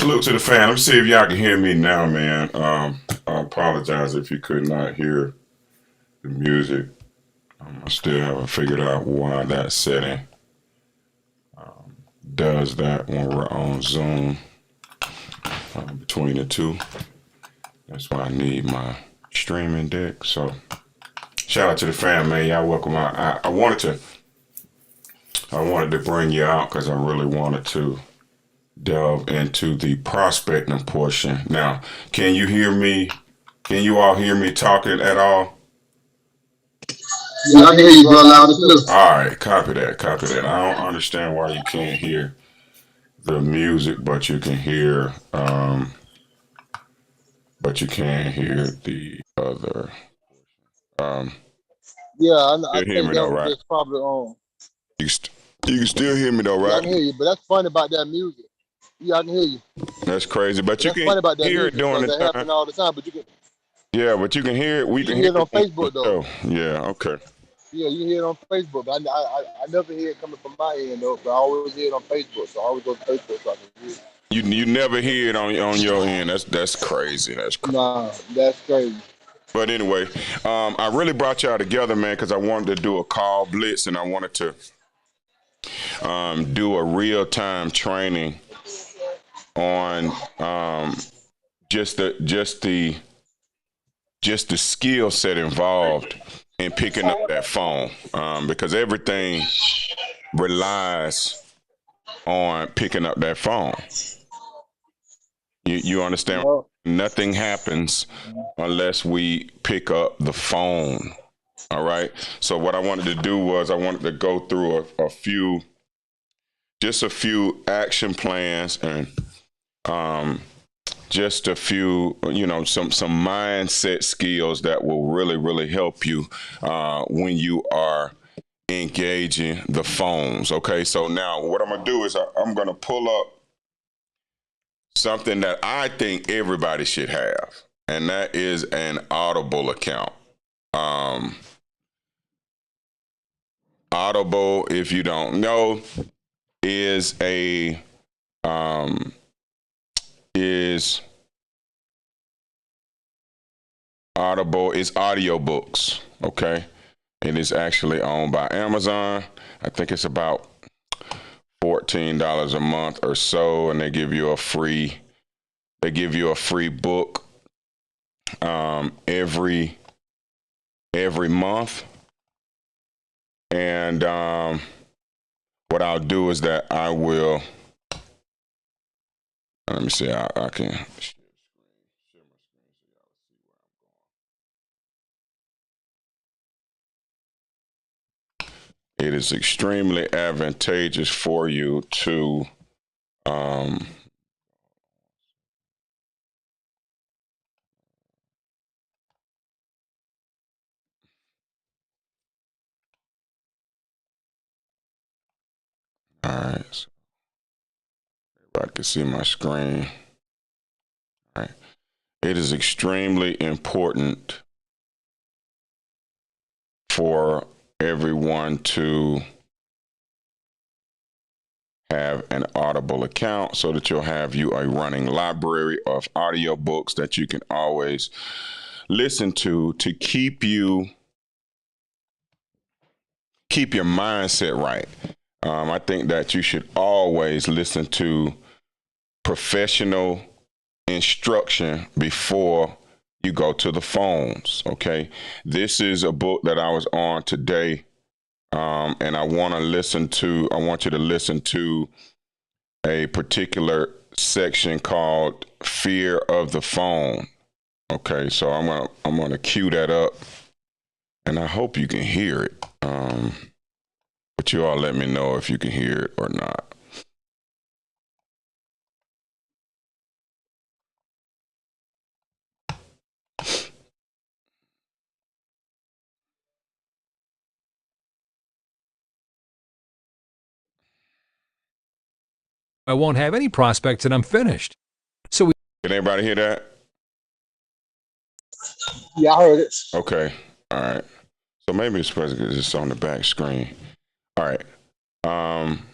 Salute to the fan. Let me see if y'all can hear me now, man. I apologize if you could not hear the music. I still haven't figured out why that setting does that when we're on Zoom between the two. That's why I need my streaming deck. So shout out to the fam, man. Y'all welcome. I wanted to bring you out because I really wanted to delve into the prospecting portion. Now, can you hear me? Can you all hear me talking at all? Yeah, I can hear you, bro, loud and clear. All right, copy that, copy that. I don't understand why you can't hear the music, but you can hear, the other. Um, Yeah, I you hear think me though, that right? that's probably on. You can still hear me though, Yeah, I right? can hear you, but that's funny about that music. Yeah, I can hear you, That's crazy, but but you that's can funny about that hear it music during because the that time. happen all the time. But Yeah, but you can hear it. We you can can hear hear it it on during the Facebook though. show. Yeah, okay. Yeah, you can hear it on Facebook. I never hear it coming from my end though, but I always hear it on Facebook. So I always go to Facebook so I can hear it. You never hear it on your end. That's crazy. That's crazy. Nah, that's crazy. But anyway, I really brought y'all together, man, because I wanted to do a call blitz and I wanted to do a real time training on just the just the just the skill set involved in picking up that phone, because everything relies on picking up that phone. You understand? Yup. Nothing happens unless we pick up the phone. All right. So what I wanted to do was I wanted to go through just a few action plans and um, just a few, some mindset skills that will really help you when you are engaging the phones. Okay. So now what I'm gonna do is I'm gonna pull up something that I think everybody should have, and that is an Audible account. Um, Audible, if you don't know, is a um, is Audible is audiobooks. Okay, it is actually owned by Amazon. I think it's about $14 a month or so, and they give you a free book every month. And what I'll do is that I will. Let me see. I can. It is extremely advantageous for you to. Um, all right. So I can see my screen. All right. It is extremely important for everyone to have an Audible account so that you'll have you a running library of audiobooks that you can always listen to keep your mindset right. I think that you should always listen to professional instruction before you go to the phones. Okay, this is a book that I was on today, and I want you to listen to a particular section called "Fear of the Phone." Okay, so I'm gonna cue that up, and I hope you can hear it. But you all let me know if you can hear it or not. I won't have any prospects and I'm finished. So we Can anybody hear that? Yeah, I heard it. Okay. All right. So maybe it's supposed to get this on the back screen. All right. Um,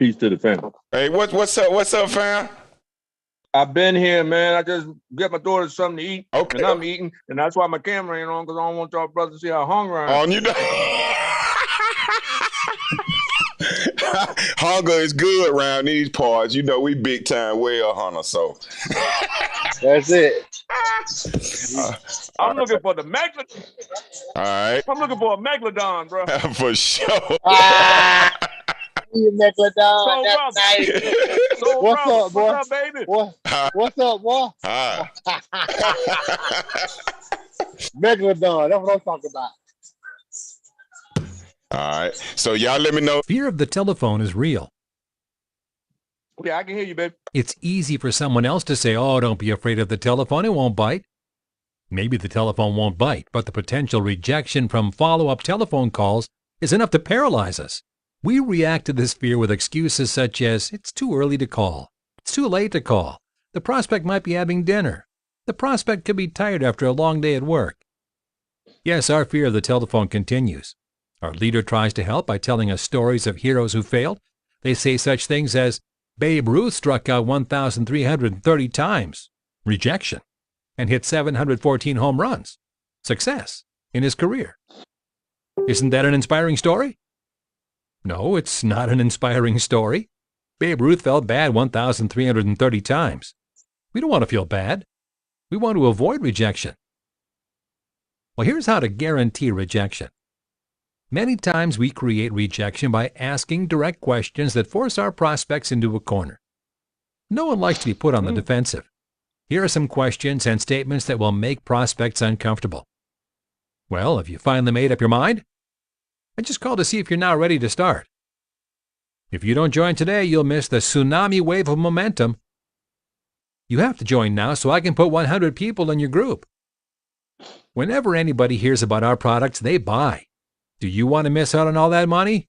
Peace to the family. Hey, what's up? What's up, fam? I've been here, man. I just get my daughter something to eat, Okay. and I'm eating, and that's why my camera ain't on, because I don't want y'all brothers to see how hungry I am. On you know. Hunger is good around these parts. You know, we big time whale hunter, so. That's it. I'm looking for the megalodon. All right. I'm looking for a megalodon, bro. For sure. You Megalodon, So, that's brother. nice. So, What's brother, up, boy? What's up, baby? What's up, boy? Megalodon, that's what I'm talking about. All right. So y'all let me know. Fear of the telephone is real. Yeah, I can hear you, baby. It's easy for someone else to say, oh, don't be afraid of the telephone, it won't bite. Maybe the telephone won't bite, but the potential rejection from follow-up telephone calls is enough to paralyze us. We react to this fear with excuses such as, it's too early to call, it's too late to call, the prospect might be having dinner, the prospect could be tired after a long day at work. Yes, our fear of the telephone continues. Our leader tries to help by telling us stories of heroes who failed. They say such things as, Babe Ruth struck out 1,330 times, rejection, and hit 714 home runs, success, in his career. Isn't that an inspiring story? No, it's not an inspiring story. Babe Ruth felt bad 1,330 times. We don't want to feel bad. We want to avoid rejection. Well, here's how to guarantee rejection. Many times we create rejection by asking direct questions that force our prospects into a corner. No one likes to be put on the defensive. Here are some questions and statements that will make prospects uncomfortable. Well, have you finally made up your mind? I just called to see if you're now ready to start. If you don't join today, you'll miss the tsunami wave of momentum. You have to join now so I can put 100 people in your group. Whenever anybody hears about our products, they buy. Do you want to miss out on all that money?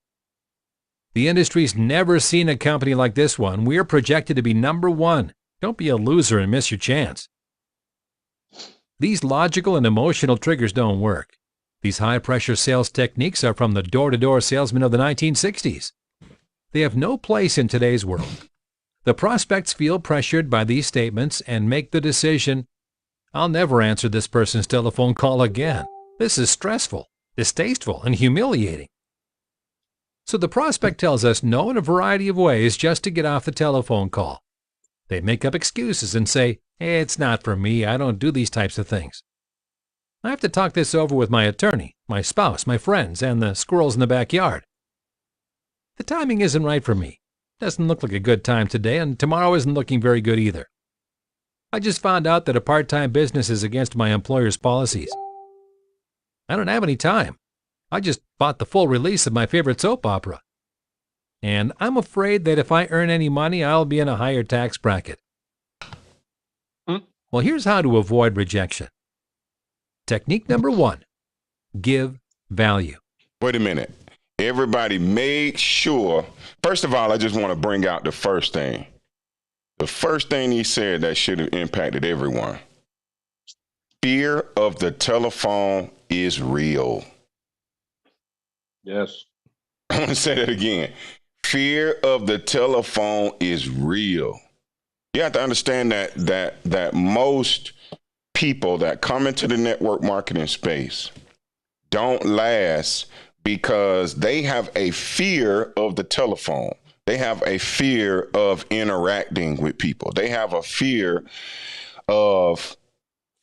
The industry's never seen a company like this one. We're projected to be #1. Don't be a loser and miss your chance. These logical and emotional triggers don't work. These high-pressure sales techniques are from the door-to-door salesmen of the 1960s. They have no place in today's world. The prospects feel pressured by these statements and make the decision, I'll never answer this person's telephone call again. This is stressful, distasteful, and humiliating. So the prospect tells us no in a variety of ways just to get off the telephone call. They make up excuses and say, hey, it's not for me, I don't do these types of things. I have to talk this over with my attorney, my spouse, my friends, and the squirrels in the backyard. The timing isn't right for me. Doesn't look like a good time today, and tomorrow isn't looking very good either. I just found out that a part-time business is against my employer's policies. I don't have any time. I just bought the full release of my favorite soap opera. And I'm afraid that if I earn any money, I'll be in a higher tax bracket. Well, here's how to avoid rejection. Technique #1, give value. Wait a minute. Everybody make sure, first of all, I just want to bring out the first thing. The first thing he said that should have impacted everyone. Fear of the telephone is real. Yes. I want to say that again. Fear of the telephone is real. You have to understand that most people that come into the network marketing space don't last because they have a fear of the telephone. They have a fear of interacting with people. They have a fear of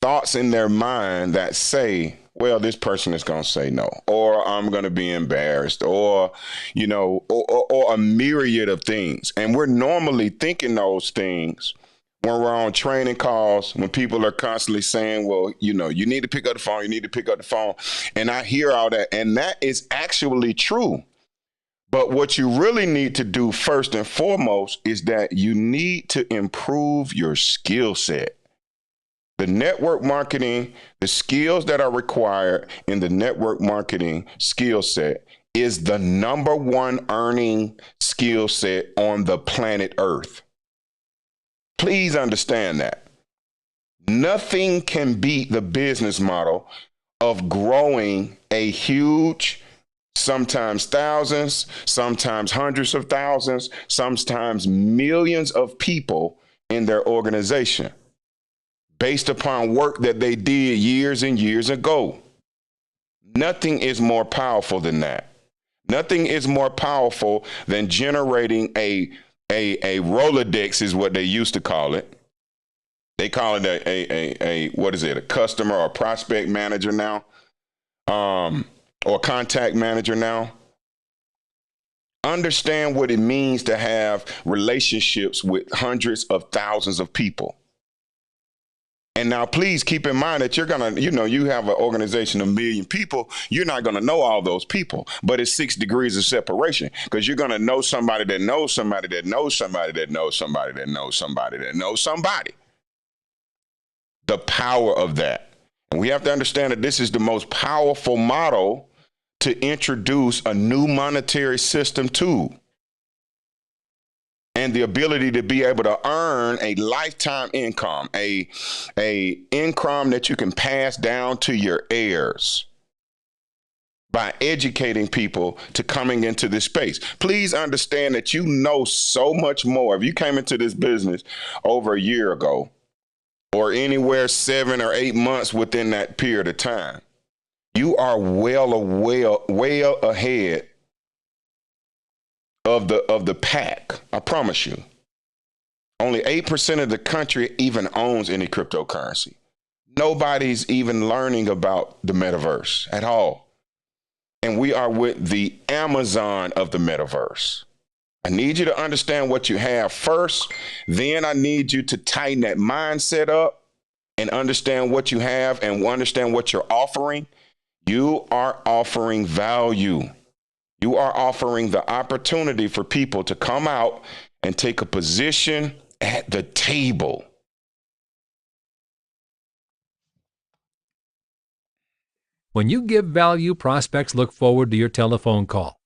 thoughts in their mind that say, well, this person is going to say no, or I'm going to be embarrassed, or, you know, or a myriad of things. And we're normally thinking those things when we're on training calls, when people are constantly saying, well, you know, you need to pick up the phone, you need to pick up the phone. And I hear all that, and that is actually true. But what you really need to do first and foremost is that you need to improve your skill set. The network marketing, the skills that are required in the network marketing skill set is the #1 earning skill set on the planet Earth. Please understand that. Nothing can beat the business model of growing a huge sometimes thousands, sometimes hundreds of thousands, sometimes millions of people in their organization based upon work that they did years and years ago. Nothing is more powerful than that. Nothing is more powerful than generating a Rolodex is what they used to call it. They call it a what is it? A customer or prospect manager now, or contact manager now. Understand what it means to have relationships with hundreds of thousands of people. And now, please keep in mind that you're going to, you have an organization of 1 million people. You're not going to know all those people, but it's 6 degrees of separation because you're going to know somebody that knows somebody that knows somebody that knows somebody that knows somebody that knows somebody. The power of that. And we have to understand that this is the most powerful model to introduce a new monetary system to. And the ability to be able to earn a lifetime income, a income that you can pass down to your heirs by educating people to coming into this space. Please understand that you know so much more. If you came into this business over a year ago or anywhere 7 or 8 months within that period of time, you are well ahead of the pack. I promise you. Only 8% of the country even owns any cryptocurrency. Nobody's even learning about the metaverse at all. And we are with the Amazon of the metaverse. I need you to understand what you have first. Then I need you to tighten that mindset up and understand what you have and understand what you're offering. You are offering value. You are offering the opportunity for people to come out and take a position at the table. When you give value, prospects look forward to your telephone call.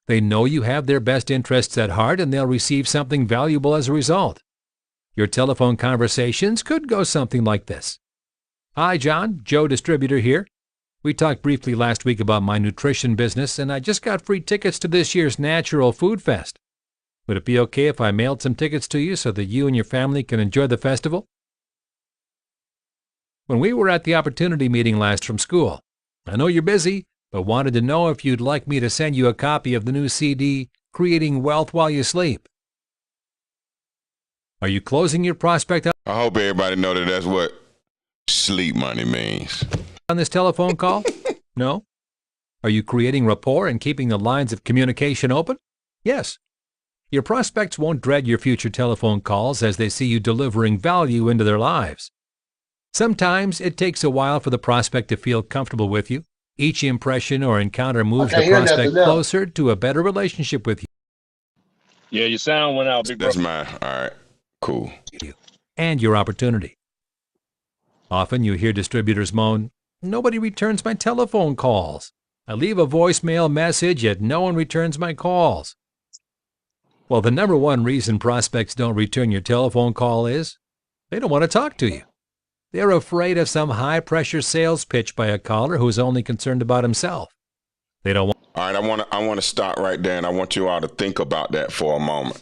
They know you have their best interests at heart and they'll receive something valuable as a result. Your telephone conversations could go something like this. Hi, John. Joe Distributor here. We talked briefly last week about my nutrition business, and I just got free tickets to this year's Natural Food Fest. Would it be okay if I mailed some tickets to you so that you and your family can enjoy the festival? When we were at the opportunity meeting last from school, I know you're busy, but wanted to know if you'd like me to send you a copy of the new CD, Creating Wealth While You Sleep. Are you closing your prospect up I hope everybody know that that's what sleep money means. on this telephone call? No? Are you creating rapport and keeping the lines of communication open? Yes. Your prospects won't dread your future telephone calls as they see you delivering value into their lives. Sometimes it takes a while for the prospect to feel comfortable with you. Each impression or encounter moves the prospect closer to a better relationship with you. Yeah, your sound went out, big bro. That's mine. All right, cool. And your opportunity. Often you hear distributors moan, "Nobody returns my telephone calls. I leave a voicemail message, yet no one returns my calls." Well, the number one reason prospects don't return your telephone call is they don't want to talk to you. They're afraid of some high-pressure sales pitch by a caller who's only concerned about himself. They don't want. All right, I want to stop right there, and I want you all to think about that for a moment.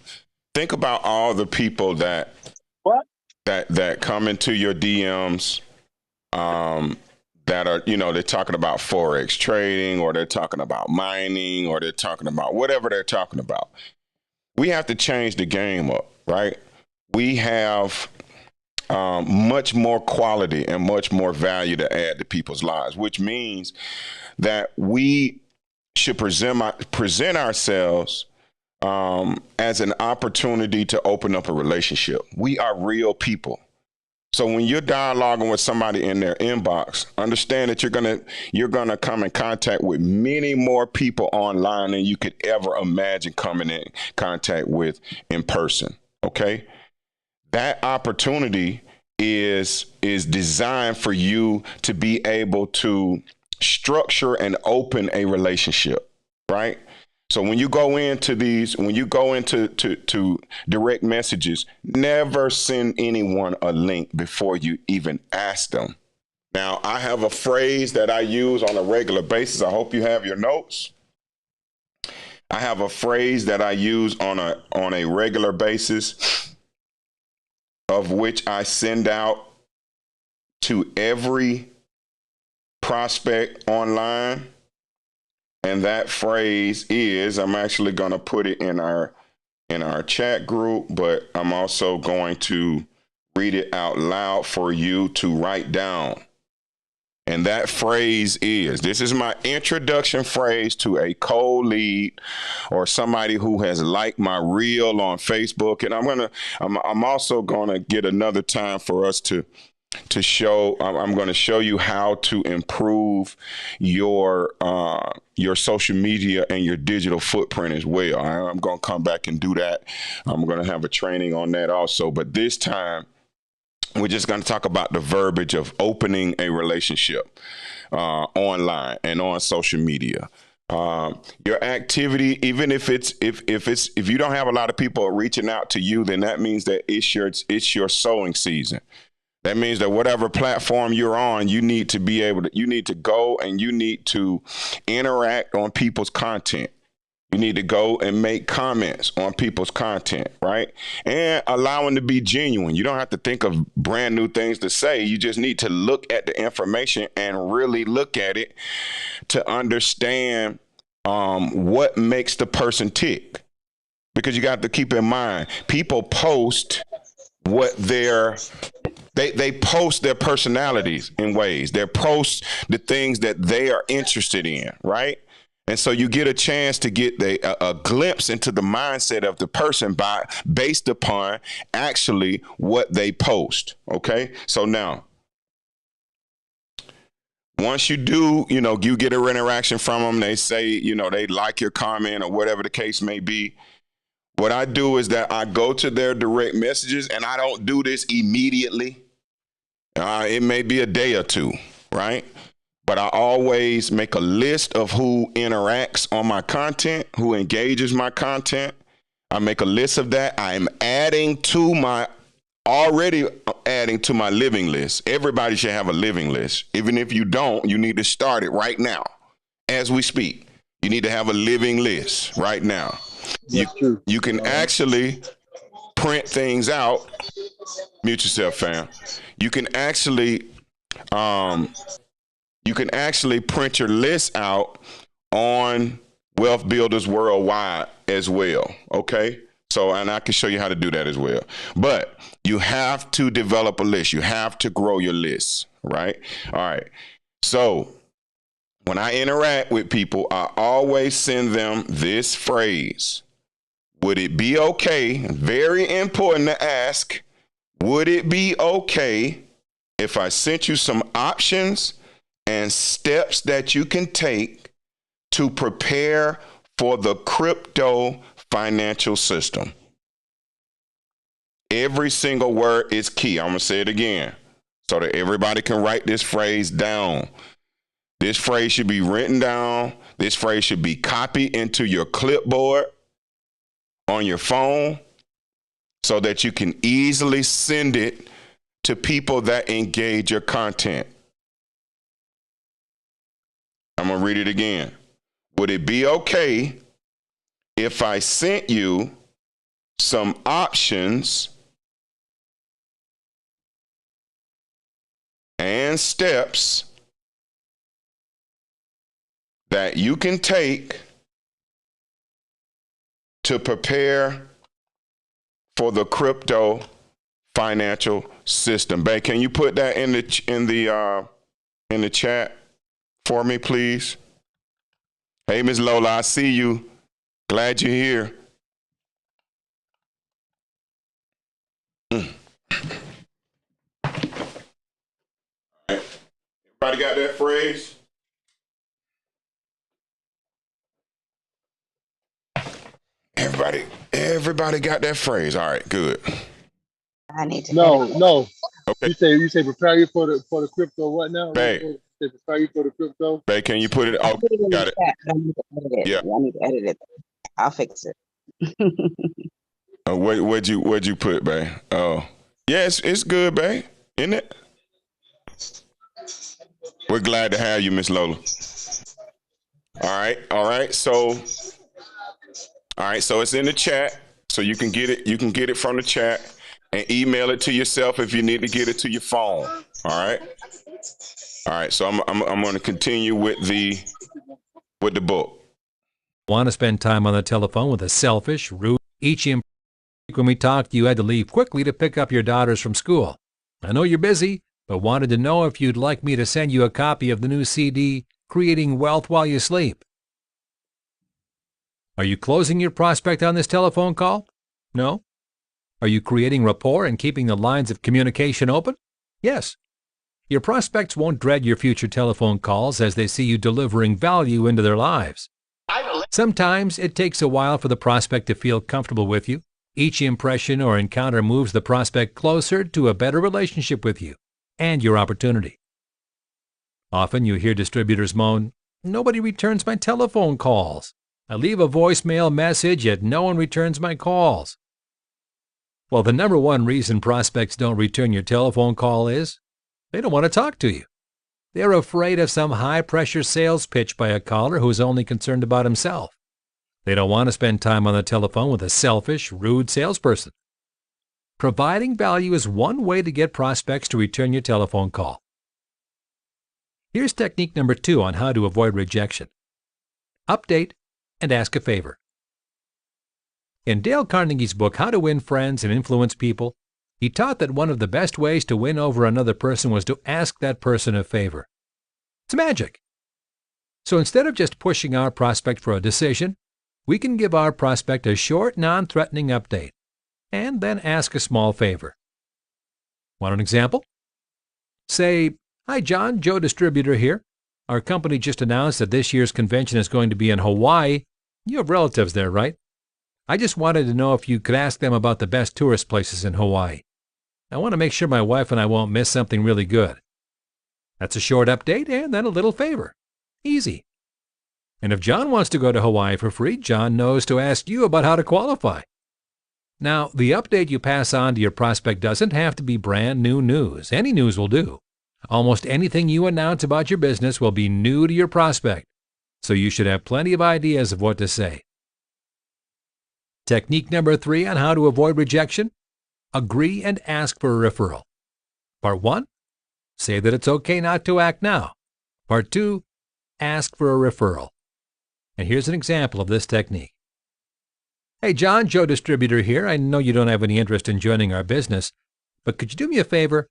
Think about all the people that come into your DMs, that are, they're talking about Forex trading, or they're talking about mining, or they're talking about whatever they're talking about. We have to change the game up, right? We have much more quality and much more value to add to people's lives, which means that we should present ourselves as an opportunity to open up a relationship. We are real people. So when you're dialoguing with somebody in their inbox, understand that you're gonna come in contact with many more people online than you could ever imagine coming in contact with in person. Okay? That opportunity is designed for you to be able to structure and open a relationship, right? So when you go into to direct messages, never send anyone a link before you even ask them. Now, I have a phrase that I use on a regular basis. I hope you have your notes. I have a phrase that I use on a regular basis, of which I send out to every prospect online. And that phrase is, I'm actually going to put it in our chat group, but I'm also going to read it out loud for you to write down. And that phrase is, this is my introduction phrase to a cold lead or somebody who has liked my reel on Facebook. And I'm also going to get another time for us to show. I'm going to show you how to improve your social media and your digital footprint as well. I'm going to come back and do that. I'm going to have a training on that also. But this time, we're just going to talk about the verbiage of opening a relationship online and on social media. Your activity, even if you don't have a lot of people reaching out to you, then that means that it's your sowing season. That means that whatever platform you're on, you need to go and you need to interact on people's content. You need to go and make comments on people's content, right? And allow them to be genuine. You don't have to think of brand new things to say. You just need to look at the information and really look at it to understand what makes the person tick. Because you got to keep in mind, people post what they post their personalities in ways. They post the things that they are interested in, right? And so you get a chance to get a glimpse into the mindset of the person based upon actually what they post. Okay. So now, once you do, you get an interaction from them. They say, they like your comment or whatever the case may be. What I do is that I go to their direct messages, and I don't do this immediately. It may be a day or two, right? But I always make a list of who interacts on my content, who engages my content. I make a list of that. I'm already adding to my living list. Everybody should have a living list. Even if you don't, you need to start it right now. As we speak, you need to have a living list right now. You can actually print things out. Mute yourself, fam. You can actually print your list out on Wealth Builders Worldwide as well. Okay. So, and I can show you how to do that as well. But you have to develop a list. You have to grow your list. Right. All right. So when I interact with people, I always send them this phrase. Would it be okay? Very important to ask. Would it be okay if I sent you some options and steps that you can take to prepare for the crypto financial system? Every single word is key. I'm going to say it again so that everybody can write this phrase down. This phrase should be written down. This phrase should be copied into your clipboard on your phone so that you can easily send it to people that engage your content. I'm going to read it again. Would it be okay if I sent you some options and steps that you can take to prepare for the crypto financial system? Babe, can you put that in the chat for me, please? Hey, Ms. Lola, I see you. Glad you're here. Everybody got that phrase? Everybody got that phrase. All right, good. I need to. No. Okay. You say prepare you for the crypto. What now? Babe. Prepare you for the crypto. Babe, can you put it? I'll put it in got the it. chat, but I need to edit it. Yeah. I need to edit it. I'll fix it. What'd you put, babe? Oh, yeah, it's good, babe, isn't it? We're glad to have you, Miss Lola. All right. So All right, so it's in the chat, so you can get it. You can get it from the chat and email it to yourself if you need to get it to your phone. All right. All right. So I'm going to continue with the book. Want to spend time on the telephone with a selfish, rude, when we talked, you had to leave quickly to pick up your daughters from school. I know you're busy, but wanted to know if you'd like me to send you a copy of the new CD, Creating Wealth While You Sleep. Are you closing your prospect on this telephone call? No? Are you creating rapport and keeping the lines of communication open? Yes. Your prospects won't dread your future telephone calls as they see you delivering value into their lives. Sometimes it takes a while for the prospect to feel comfortable with you. Each impression or encounter moves the prospect closer to a better relationship with you and your opportunity. Often you hear distributors moan, "Nobody returns my telephone calls. I leave a voicemail message yet no one returns my calls." Well, the number one reason prospects don't return your telephone call is they don't want to talk to you. They're afraid of some high-pressure sales pitch by a caller who is only concerned about himself. They don't want to spend time on the telephone with a selfish, rude salesperson. Providing value is one way to get prospects to return your telephone call. Here's technique number 2 on how to avoid rejection. Update and ask a favor. In Dale Carnegie's book, How to Win Friends and Influence People, he taught that one of the best ways to win over another person was to ask that person a favor. It's magic. So instead of just pushing our prospect for a decision, we can give our prospect a short, non-threatening update, and then ask a small favor. Want an example? Say, "Hi John, Joe Distributor here. Our company just announced that this year's convention is going to be in Hawaii. You have relatives there, right? I just wanted to know if you could ask them about the best tourist places in Hawaii. I want to make sure my wife and I won't miss something really good." That's a short update and then a little favor. Easy. And if John wants to go to Hawaii for free, John knows to ask you about how to qualify. Now, the update you pass on to your prospect doesn't have to be brand new news. Any news will do. Almost anything you announce about your business will be new to your prospect, so you should have plenty of ideas of what to say. Technique number 3 on how to avoid rejection: agree and ask for a referral. Part 1, say that it's okay not to act now. Part 2, ask for a referral. And here's an example of this technique. "Hey John, Joe Distributor here. I know you don't have any interest in joining our business, but could you do me a favor?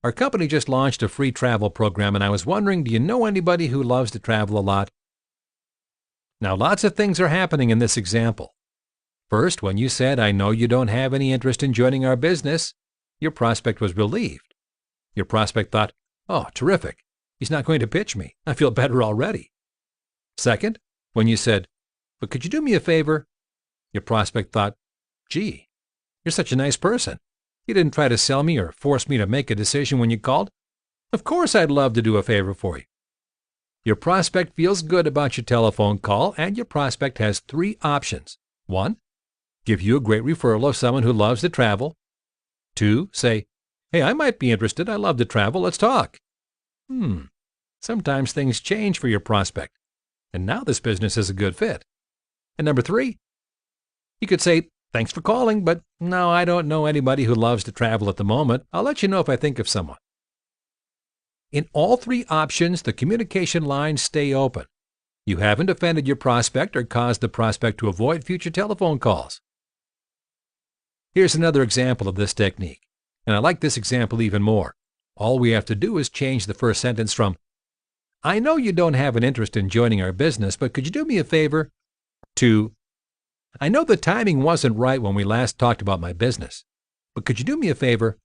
Our company just launched a free travel program, and I was wondering, do you know anybody who loves to travel a lot?" Now, lots of things are happening in this example. First, when you said, "I know you don't have any interest in joining our business," your prospect was relieved. Your prospect thought, "Oh, terrific. He's not going to pitch me. I feel better already." Second, when you said, "But could you do me a favor?" your prospect thought, "Gee, you're such a nice person. You didn't try to sell me or force me to make a decision when you called. Of course I'd love to do a favor for you." Your prospect feels good about your telephone call, and your prospect has 3 options. 1, give you a great referral of someone who loves to travel. 2, say, "Hey, I might be interested. I love to travel. Let's talk." Sometimes things change for your prospect, and now this business is a good fit. And number 3, you could say, "Thanks for calling, but no, I don't know anybody who loves to travel at the moment. I'll let you know if I think of someone." In all 3 options, the communication lines stay open. You haven't offended your prospect or caused the prospect to avoid future telephone calls. Here's another example of this technique, and I like this example even more. All we have to do is change the first sentence from, "I know you don't have an interest in joining our business, but could you do me a favor?" to, "I know the timing wasn't right when we last talked about my business, but could you do me a favor?"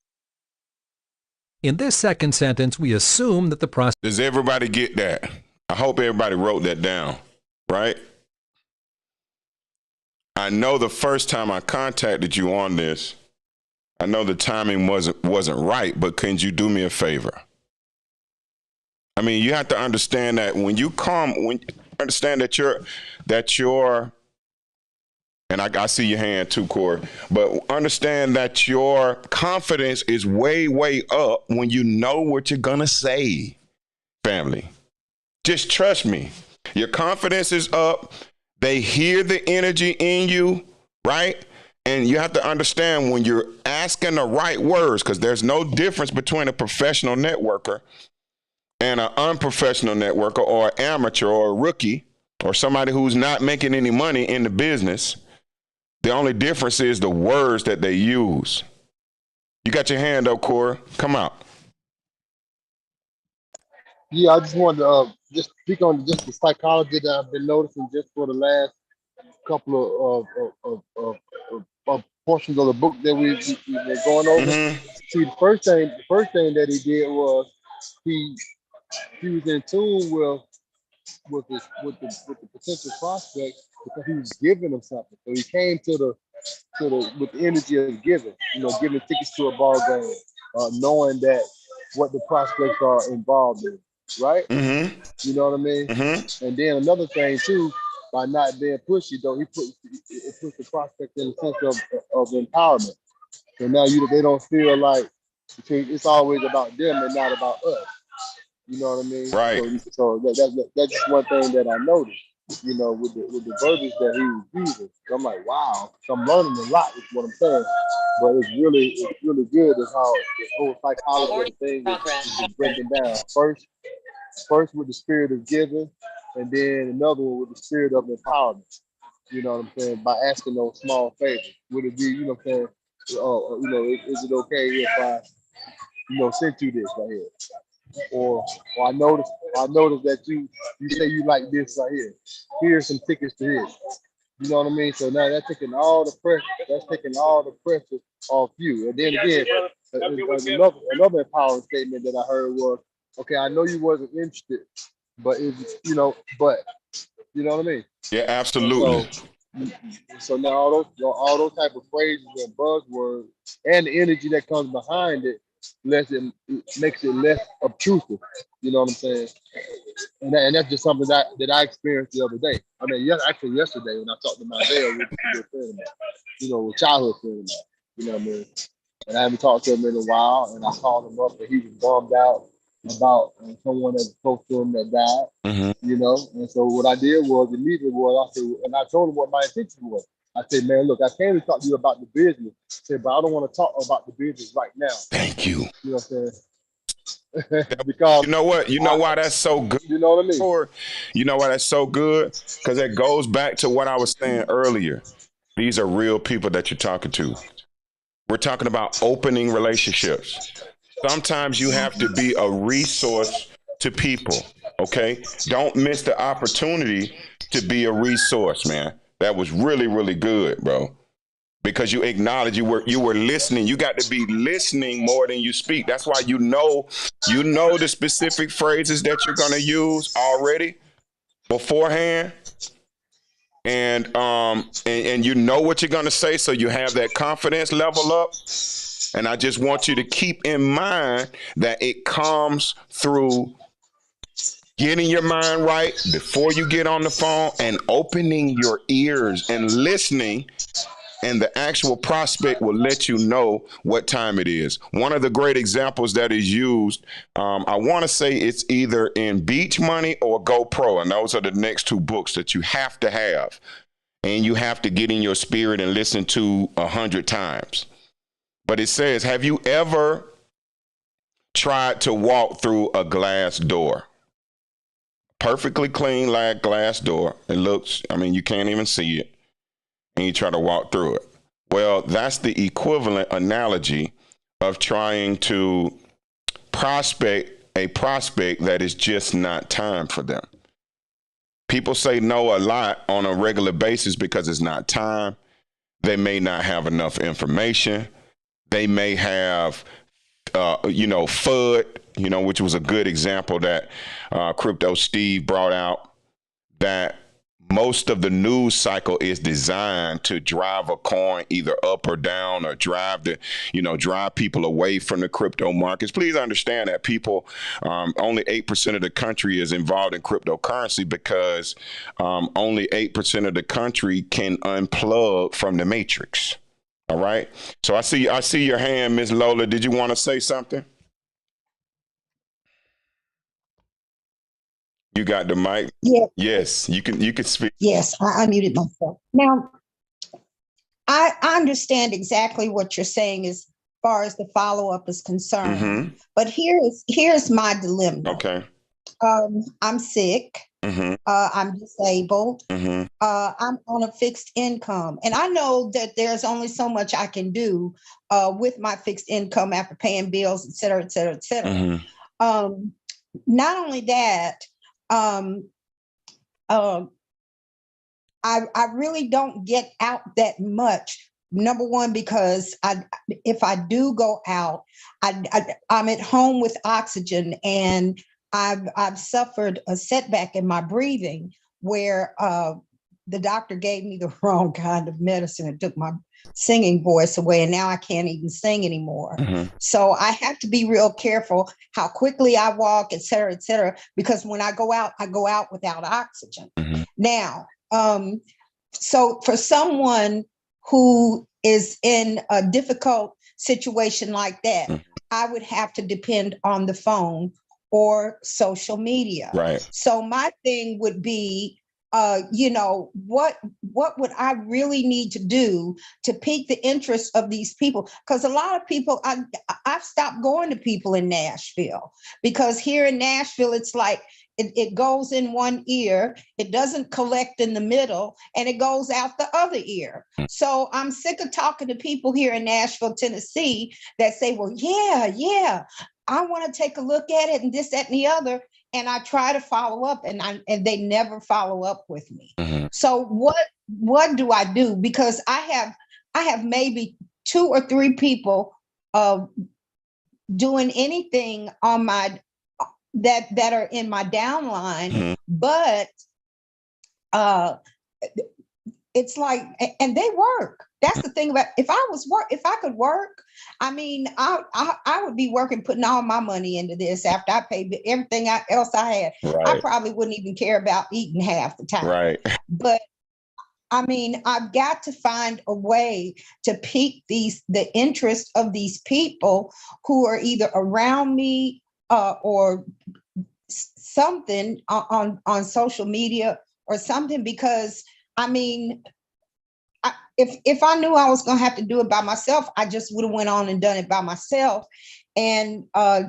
In this second sentence, we assume that the prospect... Does everybody get that? I hope everybody wrote that down, right? I know the first time I contacted you on this, I know the timing wasn't right, but can you do me a favor? I mean, you have to understand that when you understand that you're, and I see your hand too, Corey, but understand that your confidence is way, way up when you know what you're going to say, family. Just trust me. Your confidence is up. They hear the energy in you, right? And you have to understand when you're asking the right words, because there's no difference between a professional networker and an unprofessional networker or an amateur or a rookie or somebody who's not making any money in the business. The only difference is the words that they use. You got your hand up, Cora. Come out. Yeah, I just wanted to just speak on just the psychology that I've been noticing just for the last couple of portions of the book that we've been going over. Mm-hmm. See, the first thing that he did was he was in tune with the potential prospect because he was giving them something. So he came to the with the energy of giving, giving tickets to a ball game, knowing that what the prospects are involved in, right? Mm-hmm. You know what I mean? Mm-hmm. And then another thing too, by not being pushy though, it puts the prospect in a sense of empowerment. So now they don't feel like it's always about them and not about us. You know what I mean? Right. So that's just one thing that I noticed. With the verbiage that he was using. So I'm like, wow. So I'm learning a lot is what I'm saying. But it's really good is how this whole psychology thing is breaking down. First with the spirit of giving, and then another one with the spirit of empowerment. You know what I'm saying? By asking those small favors. Would it be, what I'm saying? Is it okay if I, sent you this right here? Or I noticed that you say you like this right here. Here's some tickets to this. You know what I mean? So now that's taking all the pressure. That's taking all the pressure off you. And then again, another empowering statement that I heard was, okay, I know you wasn't interested, but but you know what I mean? Yeah, absolutely. So now all those type of phrases and buzzwords and the energy that comes behind it makes it less obtrusive. You know what I'm saying? And that's just something that I experienced the other day. I mean, actually yesterday when I talked to my dad with a friend of mine, with childhood friend of mine. You know what I mean? And I haven't talked to him in a while, and I called him up, and he was bummed out about someone that was close to him that died. Mm-hmm. And so what I did was immediately I said, and I told him what my intention was. I said, man, look, I came to talk to you about the business. I said, but I don't want to talk about the business right now. Thank you. You know what I'm saying? Because you know what? You know why that's so good? You know what I mean? Or, you know why that's so good? Because it goes back to what I was saying earlier. These are real people that you're talking to. We're talking about opening relationships. Sometimes you have to be a resource to people, okay? Don't miss the opportunity to be a resource, man. That was really, really good, bro. Because you acknowledge you were listening. You got to be listening more than you speak. That's why you know the specific phrases that you're gonna use already beforehand. And you know what you're gonna say, so you have that confidence level up. And I just want you to keep in mind that it comes through getting your mind right before you get on the phone and opening your ears and listening. And the actual prospect will let you know what time it is. One of the great examples that is used, I want to say it's either in Beach Money or GoPro. And those are the next two books that you have to have. And you have to get in your spirit and listen to 100 times. But it says, have you ever tried to walk through a glass door? Perfectly clean like glass door. It looks, you can't even see it. And you try to walk through it. Well, that's the equivalent analogy of trying to prospect a prospect that is just not time for them. People say no a lot on a regular basis because it's not time. They may not have enough information. They may have, FUD, which was a good example that Crypto Steve brought out, that most of the news cycle is designed to drive a coin either up or down or drive people away from the crypto markets. Please understand that people, only 8% of the country is involved in cryptocurrency because only 8% of the country can unplug from the matrix. All right. So I see your hand, Miss Lola. Did you want to say something? You got the mic? Yeah. Yes, you can speak. Yes, I unmuted myself. Now, I understand exactly what you're saying as far as the follow-up is concerned. Mm-hmm. But here's my dilemma. Okay. I'm sick. Mm-hmm. I'm disabled. Mm-hmm. I'm on a fixed income. And I know that there's only so much I can do with my fixed income after paying bills, et cetera, et cetera, et cetera. Mm-hmm. Not only that, um, I really don't get out that much. Number one, because if I do go out, I'm at home with oxygen, and I've suffered a setback in my breathing where the doctor gave me the wrong kind of medicine. It took my singing voice away, and now I can't even sing anymore. Mm-hmm. So I have to be real careful how quickly I walk, et cetera, because when I go out without oxygen. Mm-hmm. Now, so for someone who is in a difficult situation like that, Mm-hmm. I would have to depend on the phone or social media. Right. So my thing would be, what would I really need to do to pique the interest of these people? Because a lot of people, I've stopped going to people in Nashville, because here in Nashville, it's like it goes in one ear, it doesn't collect in the middle, and it goes out the other ear. So I'm sick of talking to people here in Nashville, Tennessee, that say, well, yeah, I want to take a look at it and this, that, and the other. And I try to follow up, and they never follow up with me. Mm-hmm. So what do I do? Because I have maybe 2 or 3 people doing anything on my that are in my downline, Mm-hmm. but it's like, and they work. That's the thing about, if I could work, I mean, I would be working, putting all my money into this after I paid everything else I had. Right. I probably wouldn't even care about eating half the time. Right. But I mean, I've got to find a way to pique the interest of these people who are either around me or something on social media or something, because I mean, if I knew I was going to have to do it by myself, I just would have went on and done it by myself, and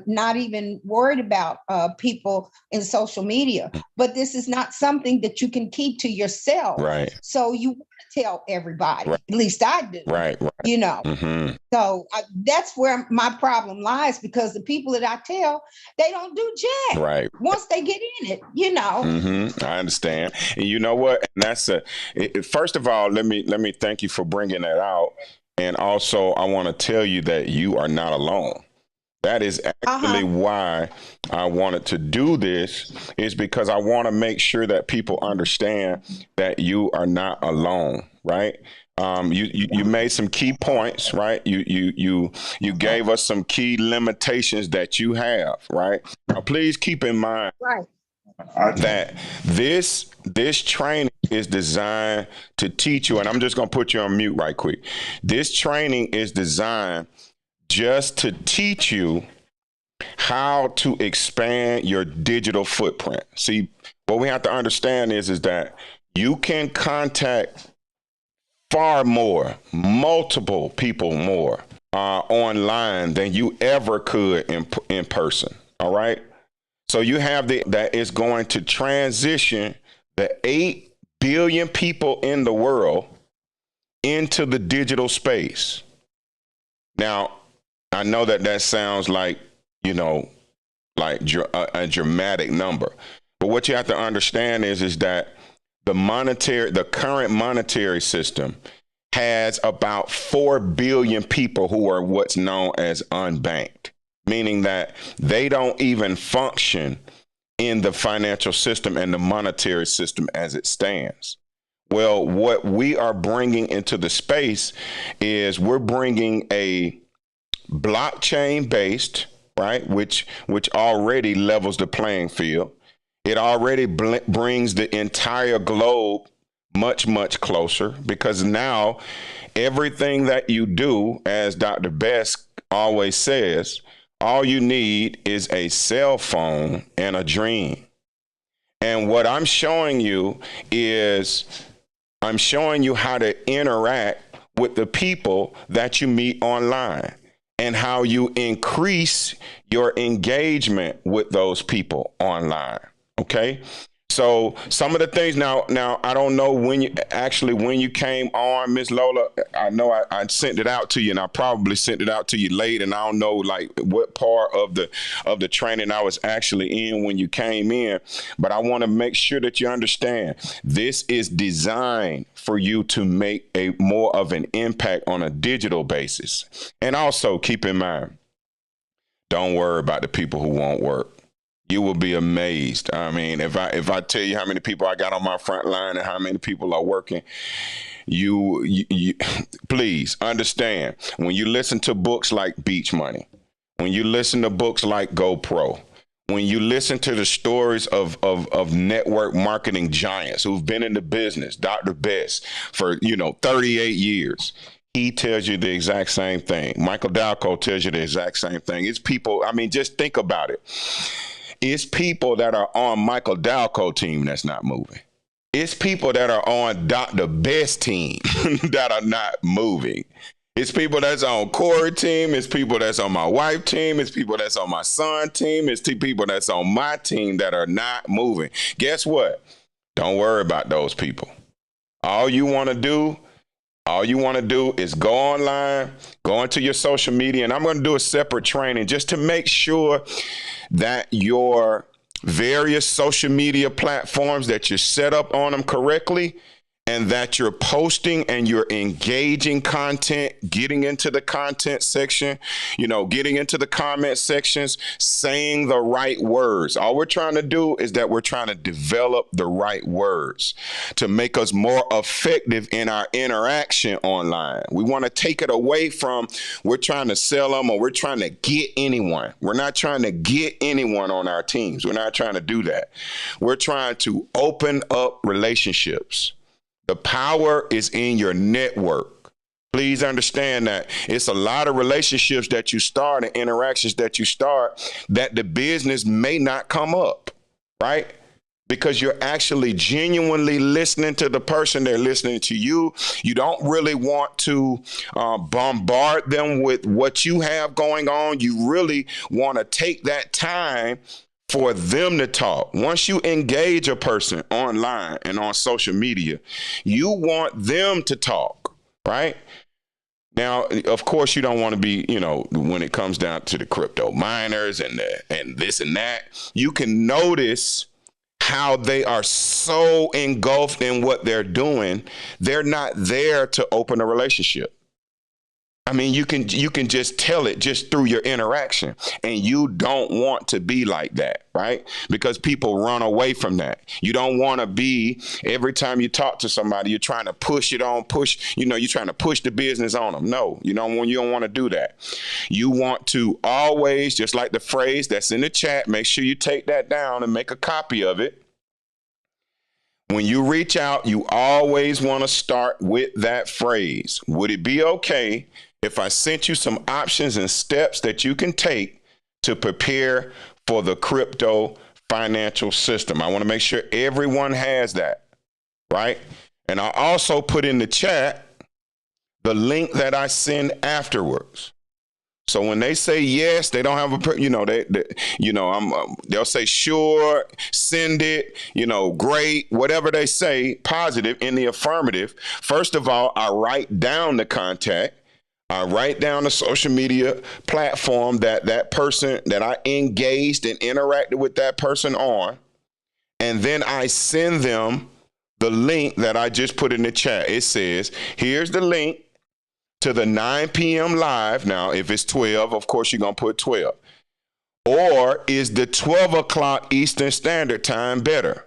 not even worried about people in social media. But this is not something that you can keep to yourself. Right. So you want to tell everybody. Right. At least I do. Right. Mm-hmm. So that's where my problem lies, because the people that I tell, they don't do jack. Right. Once they get in it, Mm-hmm. I understand. And you know what? And that's first of all, let me thank you for bringing that out. And also, I want to tell you that you are not alone. That is actually why I wanted to do this, is because I want to make sure that people understand that you are not alone, right? You made some key points, right? You gave us some key limitations that you have, right? Now, please keep in mind that this training is designed to teach you, and I'm just going to put you on mute right quick. This training is designed just to teach you how to expand your digital footprint. See, what we have to understand is that you can contact far more, multiple people more online than you ever could in person. All right. So you have that is going to transition the 8 billion people in the world into the digital space. Now, I know that sounds like, like a dramatic number, but what you have to understand is that the current monetary system has about 4 billion people who are what's known as unbanked, meaning that they don't even function in the financial system and the monetary system as it stands. Well, what we are bringing into the space is we're bringing a blockchain based, right, which already levels the playing field. It already brings the entire globe much, much closer, because now everything that you do, as Dr. Best always says, all you need is a cell phone and a dream. And what I'm showing you is I'm showing you how to interact with the people that you meet online and how you increase your engagement with those people online. Okay. So some of the things now I don't know when you came on, Miss Lola. I know I sent it out to you, and I probably sent it out to you late, and I don't know like what part of the training I was actually in when you came in. But I want to make sure that you understand this is designed for you to make a more of an impact on a digital basis. And also keep in mind, don't worry about the people who won't work. You will be amazed. I mean, if I tell you how many people I got on my front line and how many people are working, you please understand, when you listen to books like Beach Money, when you listen to books like GoPro, when you listen to the stories of network marketing giants who've been in the business, Dr. Best for 38 years. He tells you the exact same thing. Michael Dalco tells you the exact same thing. It's people, I mean, just think about it. It's people that are on Michael Dalco team that's not moving. It's people that are on Dr. Best team that are not moving. It's people that's on Corey team. It's people that's on my wife team. It's people that's on my son team. It's people that's on my team that are not moving. Guess what? Don't worry about those people. All you want to do is go online, go into your social media, and I'm going to do a separate training just to make sure that your various social media platforms, that you're set up on them correctly, and that you're posting and you're engaging content, getting into the content section, getting into the comment sections, saying the right words. All we're trying to do is that we're trying to develop the right words to make us more effective in our interaction online. We want to take it away from we're trying to sell them or we're trying to get anyone. We're not trying to get anyone on our teams. We're not trying to do that. We're trying to open up relationships. The power is in your network. Please understand that it's a lot of relationships that you start and interactions that you start that the business may not come up, right? Because you're actually genuinely listening to the person. They're listening to you. You don't really want to bombard them with what you have going on. You really want to take that time for them to talk. Once you engage a person online and on social media, you want them to talk, right? Now, of course, you don't want to be, when it comes down to the crypto miners and this and that, you can notice how they are so engulfed in what they're doing. They're not there to open a relationship. I mean, you can just tell it just through your interaction, and you don't want to be like that, right? Because people run away from that. You don't want to be, every time you talk to somebody, you're trying to you're trying to push the business on them. No, you don't want to do that. You want to always, just like the phrase that's in the chat, make sure you take that down and make a copy of it. When you reach out, you always want to start with that phrase. Would it be okay if I sent you some options and steps that you can take to prepare for the crypto financial system? I want to make sure everyone has that, right? And I also put in the chat the link that I send afterwards. So when they say yes, they don't have they'll say sure, send it, great, whatever they say, positive in the affirmative. First of all, I write down the contact. I write down the social media platform that person that I engaged and interacted with that person on. And then I send them the link that I just put in the chat. It says, here's the link to the 9 p.m. live. Now, if it's 12, of course, you're going to put 12. Or is the 12 o'clock Eastern Standard Time better?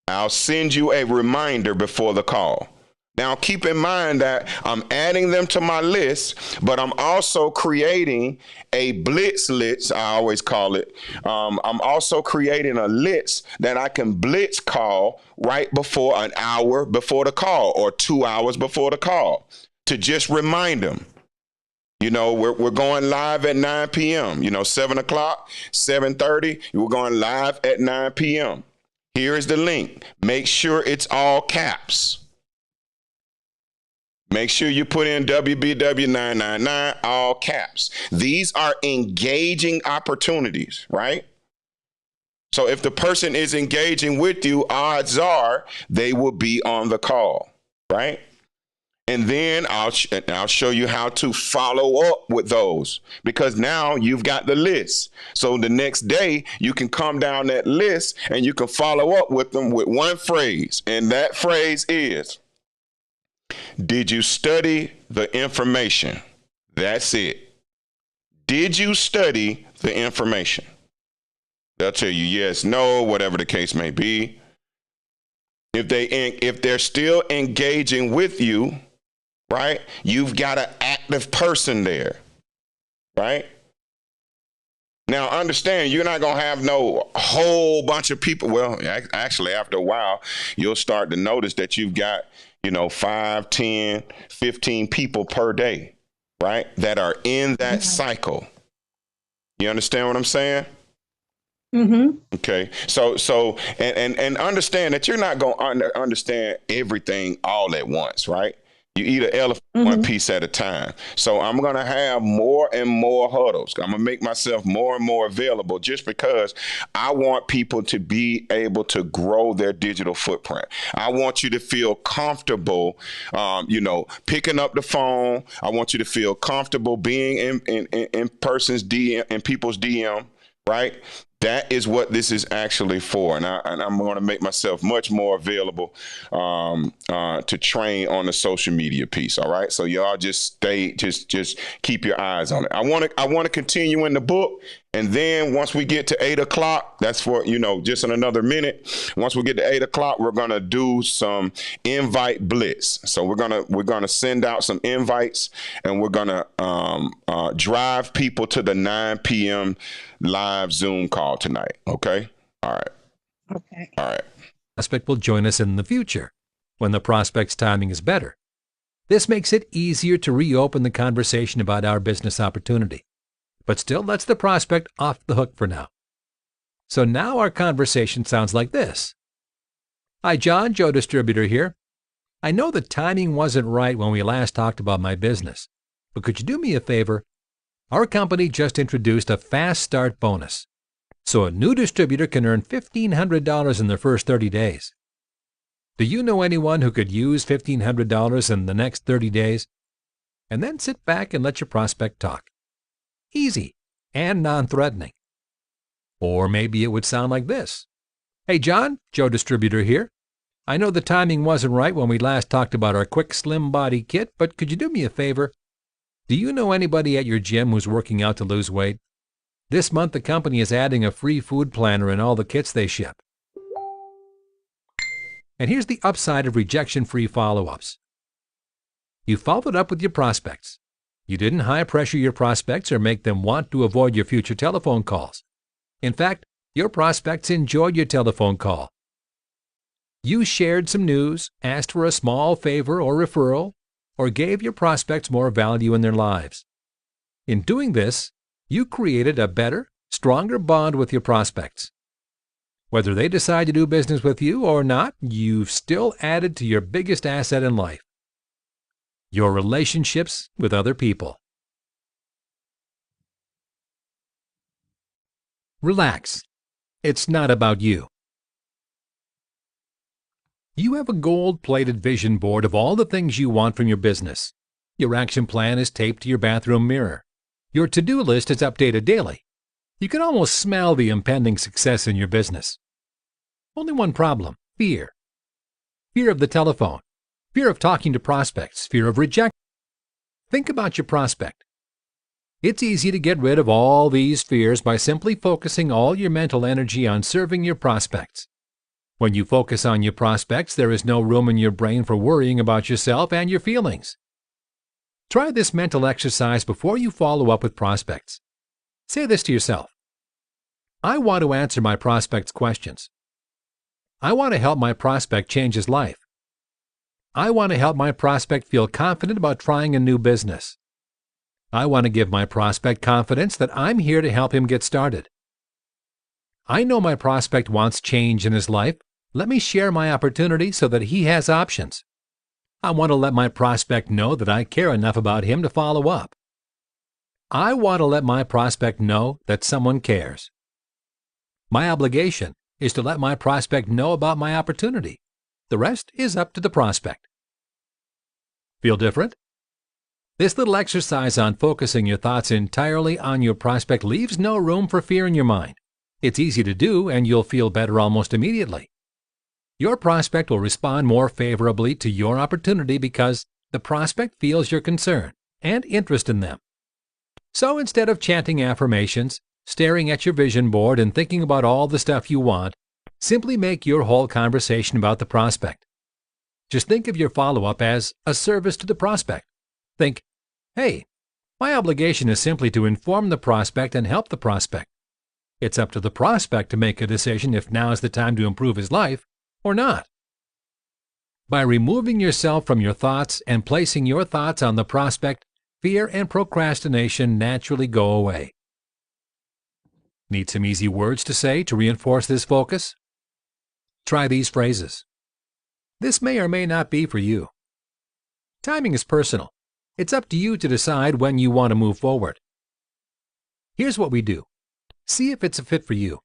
I'll send you a reminder before the call. Now, keep in mind that I'm adding them to my list, but I'm also creating a blitz list, I always call it. I'm also creating a list that I can blitz call right before an hour before the call or 2 hours before the call to just remind them. We're going live at 9 p.m., 7 o'clock, 7:30, we're going live at 9 p.m. Here is the link. Make sure it's all caps. Make sure you put in WBW999, all caps. These are engaging opportunities, right? So if the person is engaging with you, odds are they will be on the call, right? And then I'll show you how to follow up with those, because now you've got the list. So the next day you can come down that list and you can follow up with them with one phrase. And that phrase is, did you study the information? That's it. Did you study the information? They'll tell you yes, no, whatever the case may be. If they're still engaging with you, right, you've got an active person there, right? Now, understand, you're not going to have no whole bunch of people. Well, actually, after a while, you'll start to notice that you've got, 5, 10, 15 people per day, right, that are in that cycle. You understand what I'm saying? Mm-hmm. Okay. So and understand that you're not going to understand everything all at once, right? You eat an elephant one piece at a time. So I'm going to have more and more huddles. I'm going to make myself more and more available just because I want people to be able to grow their digital footprint. I want you to feel comfortable, picking up the phone. I want you to feel comfortable being in person's DM, in people's DM, right? That is what this is actually for. And I'm going to make myself much more available to train on the social media piece. All right. So y'all just keep your eyes on it. I want to continue in the book. And then once we get to 8 o'clock, that's for, just in another minute. Once we get to 8 o'clock, we're going to do some invite blitz. So we're going to send out some invites, and we're going to drive people to the 9 p.m. live Zoom call tonight. Okay. All right. Okay. All right. Prospect will join us in the future when the prospect's timing is better. This makes it easier to reopen the conversation about our business opportunity, but still lets the prospect off the hook for now. So now our conversation sounds like this. Hi, John, Joe Distributor here. I know the timing wasn't right when we last talked about my business, but could you do me a favor? Our company just introduced a fast start bonus, so a new distributor can earn $1,500 in their first 30 days. Do you know anyone who could use $1,500 in the next 30 days? And then sit back and let your prospect talk. Easy and non-threatening. Or maybe it would sound like this. Hey, John, Joe Distributor here. I know the timing wasn't right when we last talked about our quick slim body kit, but could you do me a favor? Do you know anybody at your gym who's working out to lose weight? This month, the company is adding a free food planner in all the kits they ship. And here's the upside of rejection-free follow-ups. You followed up with your prospects. You didn't high-pressure your prospects or make them want to avoid your future telephone calls. In fact, your prospects enjoyed your telephone call. You shared some news, asked for a small favor or referral, or gave your prospects more value in their lives. In doing this, you created a better, stronger bond with your prospects. Whether they decide to do business with you or not, you've still added to your biggest asset in life, your relationships with other people. Relax. It's not about you. You have a gold-plated vision board of all the things you want from your business. Your action plan is taped to your bathroom mirror. Your to-do list is updated daily. You can almost smell the impending success in your business. Only one problem: fear. Fear of the telephone. Fear of talking to prospects. Fear of rejection. Think about your prospect. It's easy to get rid of all these fears by simply focusing all your mental energy on serving your prospects. When you focus on your prospects, there is no room in your brain for worrying about yourself and your feelings. Try this mental exercise before you follow up with prospects. Say this to yourself: I want to answer my prospect's questions. I want to help my prospect change his life. I want to help my prospect feel confident about trying a new business. I want to give my prospect confidence that I'm here to help him get started. I know my prospect wants change in his life. Let me share my opportunity so that he has options. I want to let my prospect know that I care enough about him to follow up. I want to let my prospect know that someone cares. My obligation is to let my prospect know about my opportunity. The rest is up to the prospect. Feel different? This little exercise on focusing your thoughts entirely on your prospect leaves no room for fear in your mind. It's easy to do, and you'll feel better almost immediately. Your prospect will respond more favorably to your opportunity because the prospect feels your concern and interest in them. So instead of chanting affirmations, staring at your vision board, and thinking about all the stuff you want, simply make your whole conversation about the prospect. Just think of your follow-up as a service to the prospect. Think, hey, my obligation is simply to inform the prospect and help the prospect. It's up to the prospect to make a decision if now is the time to improve his life or not. By removing yourself from your thoughts and placing your thoughts on the prospect, fear and procrastination naturally go away. Need some easy words to say to reinforce this focus? Try these phrases. This may or may not be for you. Timing is personal. It's up to you to decide when you want to move forward. Here's what we do. See if it's a fit for you.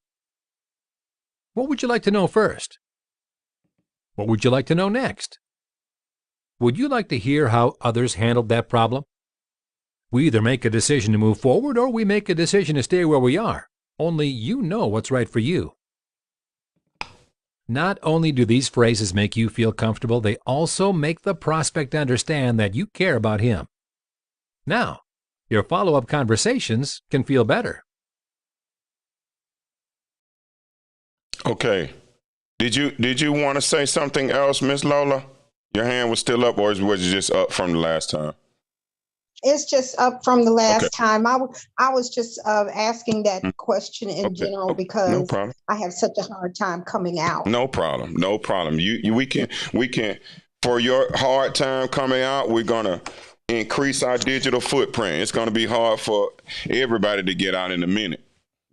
What would you like to know first? What would you like to know next? Would you like to hear how others handled that problem? We either make a decision to move forward or we make a decision to stay where we are. Only you know what's right for you. Not only do these phrases make you feel comfortable, they also make the prospect understand that you care about him. Now, your follow-up conversations can feel better. Okay. Did you want to say something else, Miss Lola? Your hand was still up, or was it just up from the last time? It's just up from the last Okay. time. I was just asking that question in general No because problem. I have such a hard time coming out. No problem. No problem. We can for your hard time coming out, we're gonna increase our digital footprint. It's gonna be hard for everybody to get out in a minute.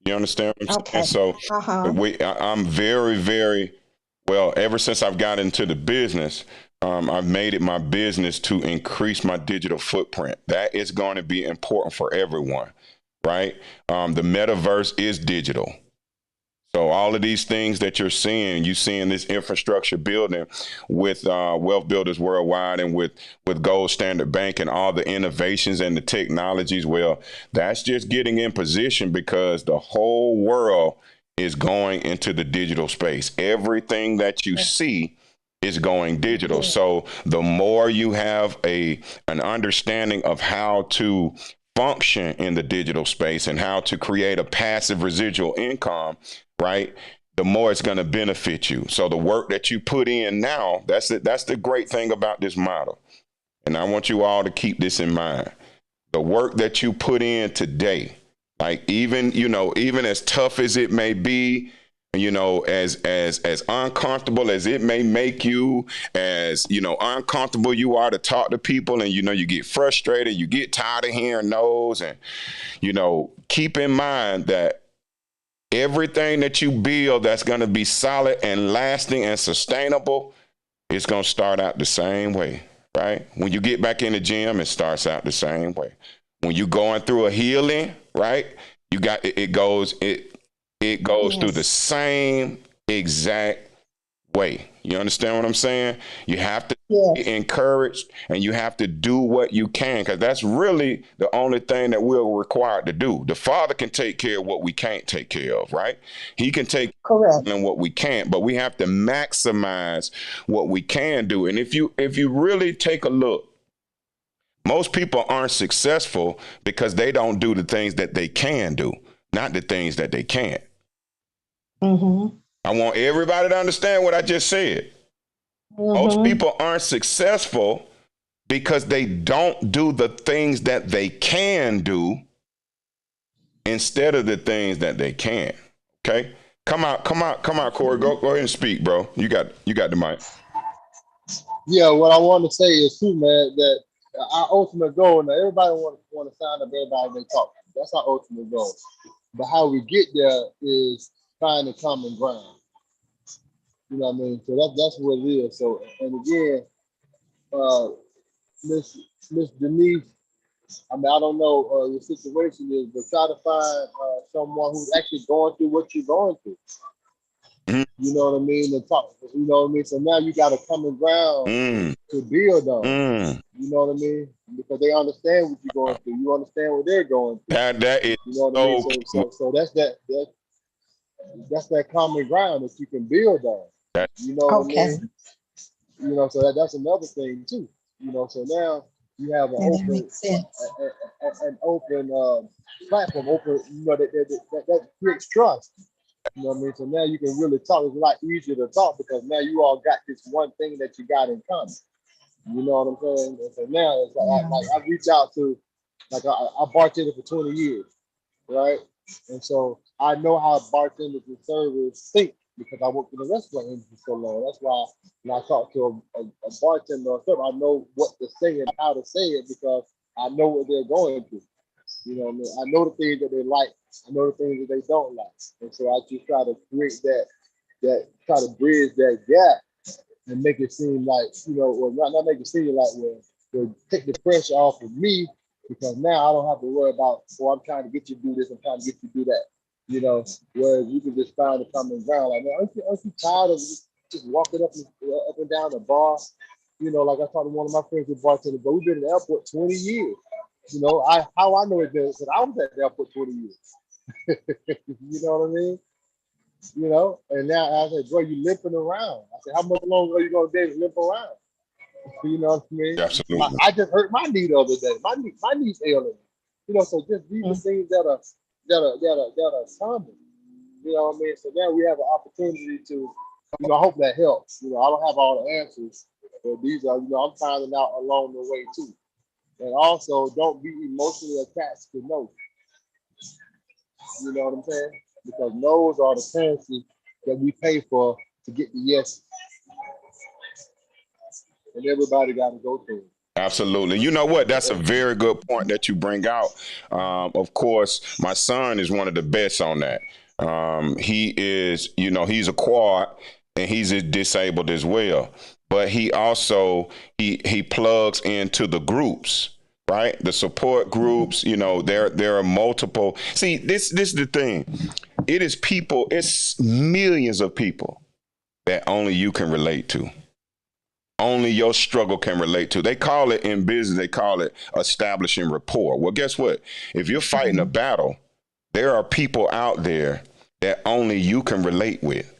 You understand what I'm Okay. saying? So I'm very, very well, ever since I've got into the business, I've made it my business to increase my digital footprint. That is going to be important for everyone, right? The metaverse is digital. So all of these things that you're seeing this infrastructure building with Wealth Builders Worldwide and with Gold Standard Bank and all the innovations and the technologies, well, that's just getting in position because the whole world is going into the digital space. Everything that you see is going digital. So the more you have an understanding of how to function in the digital space and how to create a passive residual income, right, the more it's going to benefit you. So the work that you put in now, that's the great thing about this model. And I want you all to keep this in mind. The work that you put in today, like even as tough as it may be, as uncomfortable as it may make you, as uncomfortable you are to talk to people, and you get frustrated, you get tired of hearing no's, and keep in mind that everything that you build that's going to be solid and lasting and sustainable, it's going to start out the same way, right? When you get back in the gym, it starts out the same way. When you're going through a healing, right? It goes through the same exact way. You understand what I'm saying? You have to be encouraged, and you have to do what you can, because that's really the only thing that we're required to do. The Father can take care of what we can't take care of, right? He can take care of what we can't, but we have to maximize what we can do. And if you really take a look, most people aren't successful because they don't do the things that they can do, not the things that they can't. Mm-hmm. I want everybody to understand what I just said. Mm-hmm. Most people aren't successful because they don't do the things that they can do instead of the things that they can't. Okay? Come out, Corey. Go ahead and speak, bro. You got the mic. Yeah, what I want to say is too, man, that our ultimate goal, now everybody want to sign up everybody they talk to. That's our ultimate goal. But how we get there is find a common ground. You know what I mean? So that's what it is. So and again, uh, Miss Denise, I mean I don't know your situation is, but try to find someone who's actually going through what you're going through. Mm, You know what I mean? And talk. You know what I mean? So now you got a common ground mm, to build on. mm. You know what I mean? Because they understand what you're going through. You understand what they're going through. That is You know what I mean? so So key. so that's that common ground that you can build on. That, You know what I Okay. mean? You know, so that's another thing too. You know, so now you have an And that open makes sense. an open platform, open. You know that creates trust. You know what I mean? So now you can really talk. It's a lot easier to talk because now you all got this one thing that you got in common. You know what I'm saying? And so now it's like I reach out to, like I bartended for 20 years, right? And so I know how bartenders and servers think because I worked in the restaurant industry so long. That's why when I talk to a bartender or server, I know what to say and how to say it because I know what they're going through. You know what I mean? I know the things that they like. I know the things that they don't like. And so I just try to create try to bridge that gap and make it seem like, or not make it seem like, take the pressure off of me because now I don't have to worry about, I'm trying to get you to do this, I'm trying to get you to do that. Whereas you can just find a common ground. Like, man, aren't you tired of just walking up and down the bar? Like I talked to one of my friends who bartended, but we've been in the airport 20 years. How I know it because I was at the airport 20 years. You know what I mean? And now I said, bro, you limping around. I said, how much longer are you gonna be able to limp around? You know what I mean? absolutely. I just hurt my knee the other day. My knee's ailing. So just these are things that are common. You know what I mean? So now we have an opportunity to, I hope that helps. I don't have all the answers, but these are, I'm finding out along the way too. And also, don't be emotionally attached to no. You know what I'm saying? Because those are the currency that we pay for to get the yes. And everybody got to go through it. Absolutely. You know what? That's a very good point that you bring out. Of course, my son is one of the best on that. He is, he's a quad and he's disabled as well. But he also he plugs into the groups, right? The support groups. There are multiple. See, this is the thing. It is people. It's millions of people that only you can relate to. Only your struggle can relate to. They call it in business, they call it establishing rapport. Well, guess what? If you're fighting a battle, there are people out there that only you can relate with.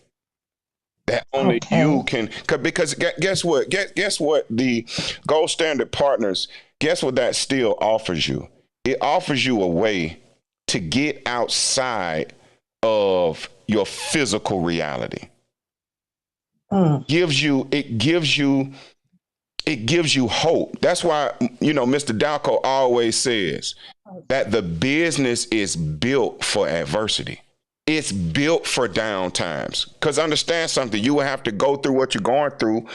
That only you can, because guess what? Guess what? The gold standard partners, guess what that still offers you? It offers you a way to get outside of your physical reality. It gives you hope. That's why, Mr. Dalco always says that the business is built for adversity. It's built for down times. Because understand something, you will have to go through what you're going through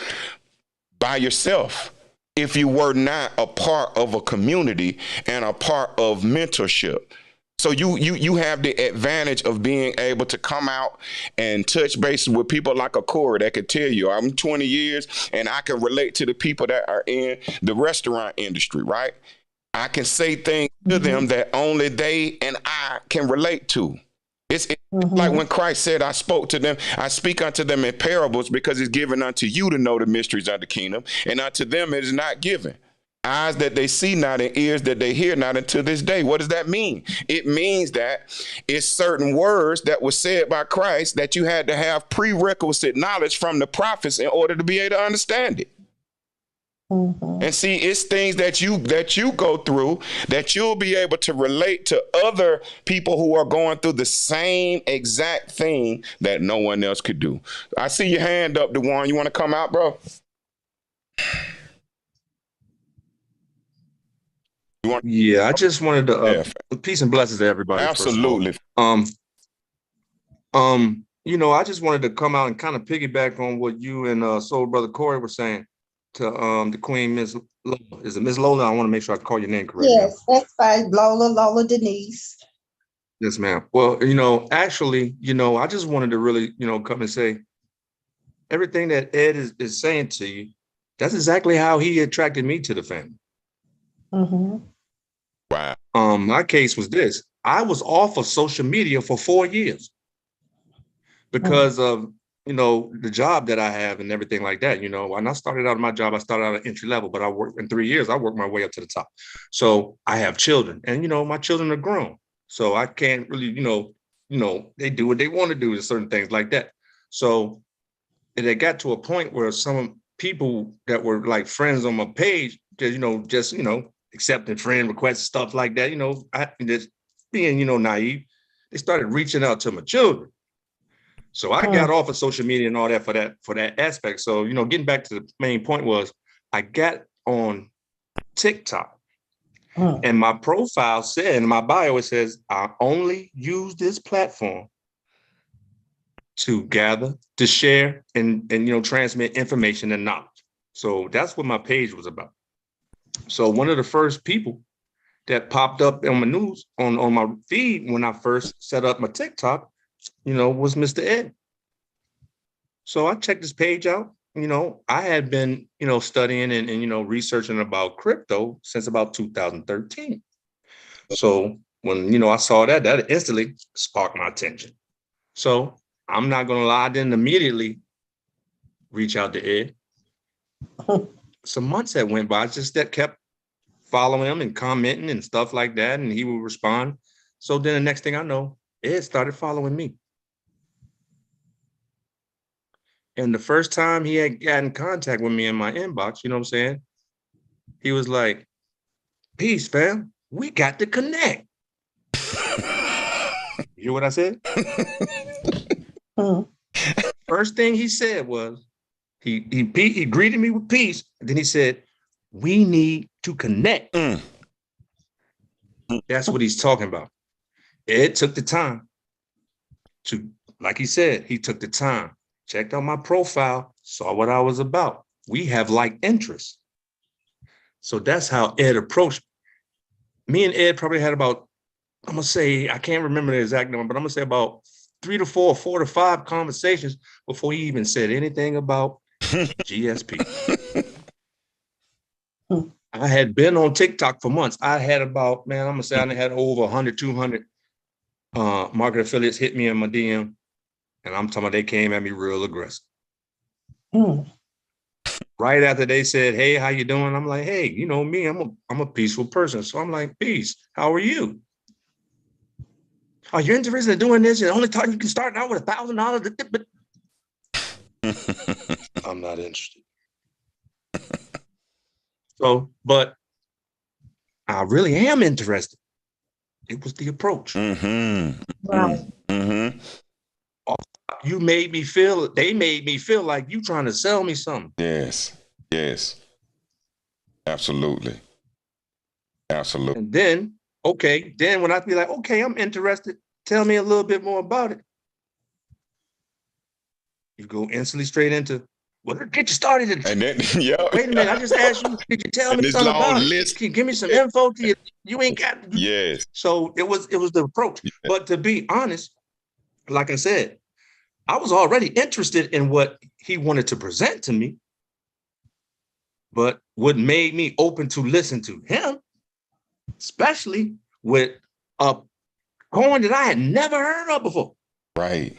by yourself if you were not a part of a community and a part of mentorship. So you have the advantage of being able to come out and touch bases with people like a Corey that could tell you, I'm 20 years and I can relate to the people that are in the restaurant industry, right? I can say things to them that only they and I can relate to. It's like when Christ said, I speak unto them in parables because it's given unto you to know the mysteries of the kingdom, and unto them it is not given. Eyes that they see not and ears that they hear not until this day. What does that mean? It means that it's certain words that were said by Christ that you had to have prerequisite knowledge from the prophets in order to be able to understand it. And see, it's things that you go through that you'll be able to relate to other people who are going through the same exact thing that no one else could do. I see your hand up, DeJuan. You want to come out, bro? Yeah, I just wanted to peace and blessings to everybody. Absolutely. First of all. I just wanted to come out and kind of piggyback on what you and Soul Brother Corey were saying to the Queen, Miss Lola. Is it Miss Lola? I want to make sure I call your name correctly. Yes, that's fine. Lola Denise. Yes, ma'am. Well, actually, I just wanted to really, come and say everything that Ed is saying to you, that's exactly how he attracted me to the family. Mm-hmm. Wow. My case was this. I was off of social media for 4 years because of, the job that I have and everything like that. When I started out my job, I started out at entry level, but I worked in 3 years. I worked my way up to the top. So I have children and, my children are grown. So I can't really, they do what they want to do and certain things like that. So it got to a point where some people that were like friends on my page, just accepting friend requests, stuff like that, I just being, naive, they started reaching out to my children. So I got off of social media and all that for that aspect. So, getting back to the main point was I got on TikTok and my profile said, in my bio, it says, I only use this platform to gather, to share, and transmit information and knowledge. So that's what my page was about. So one of the first people that popped up on my news, on my feed when I first set up my TikTok, was Mr. Ed. So I checked this page out. I had been, studying and researching about crypto since about 2013. So when, I saw that instantly sparked my attention. So I'm not going to lie, I didn't immediately reach out to Ed. Some months that went by, I just kept following him and commenting and stuff like that, and he would respond. So then the next thing I know, Ed started following me. And the first time he had got in contact with me in my inbox, you know what I'm saying? He was like, peace, fam. We got to connect. You hear what I said? First thing he said was, he greeted me with peace. And then he said, we need to connect. That's what he's talking about. Ed took the time to, like he said, he took the time, checked out my profile, saw what I was about. We have like interests. So that's how Ed approached me. Me and Ed probably had about, I'm going to say, I can't remember the exact number, but I'm going to say about 3 to 4, 4 to 5 conversations before he even said anything about GSP. I had been on TikTok for months. I had about, man, I'm going to say I had over 100, 200 market affiliates hit me in my DM. And I'm talking about they came at me real aggressive. Right after they said, hey, how you doing? I'm like, hey, you know me, I'm a peaceful person. So I'm like, peace, how are you? Are you interested in doing this? The only time you can start out with $1,000. I'm not interested. So, but I really am interested. It was the approach. Right. They made me feel like you trying to sell me something. Yes. Absolutely. And then, then when I be like, okay, I'm interested, tell me a little bit more about it. You go instantly straight into, well, get you started. And then, yeah. Wait a minute, I just asked you, could you tell me something about it? Can you give me some info? You ain't got. Yes. So it was the approach. Yeah. But to be honest, like I said, I was already interested in what he wanted to present to me. But what made me open to listen to him, especially with a coin that I had never heard of before. Right.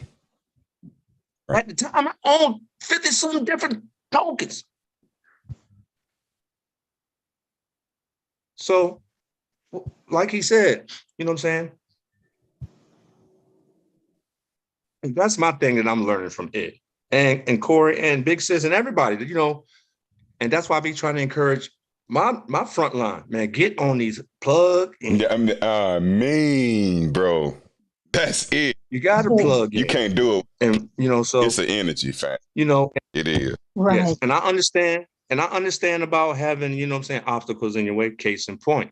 At the time, I owned 50-some different tokens. So, like he said, you know what I'm saying? And that's my thing that I'm learning from Ed and Corey and Big Sis and everybody, and that's why I be trying to encourage my front line, man, get on these plug in. Yeah, bro. That's it. You got to plug in. You can't do it. And, so it's an energy fact. It is. Right. Yes. And I understand about having, obstacles in your way. Case in point.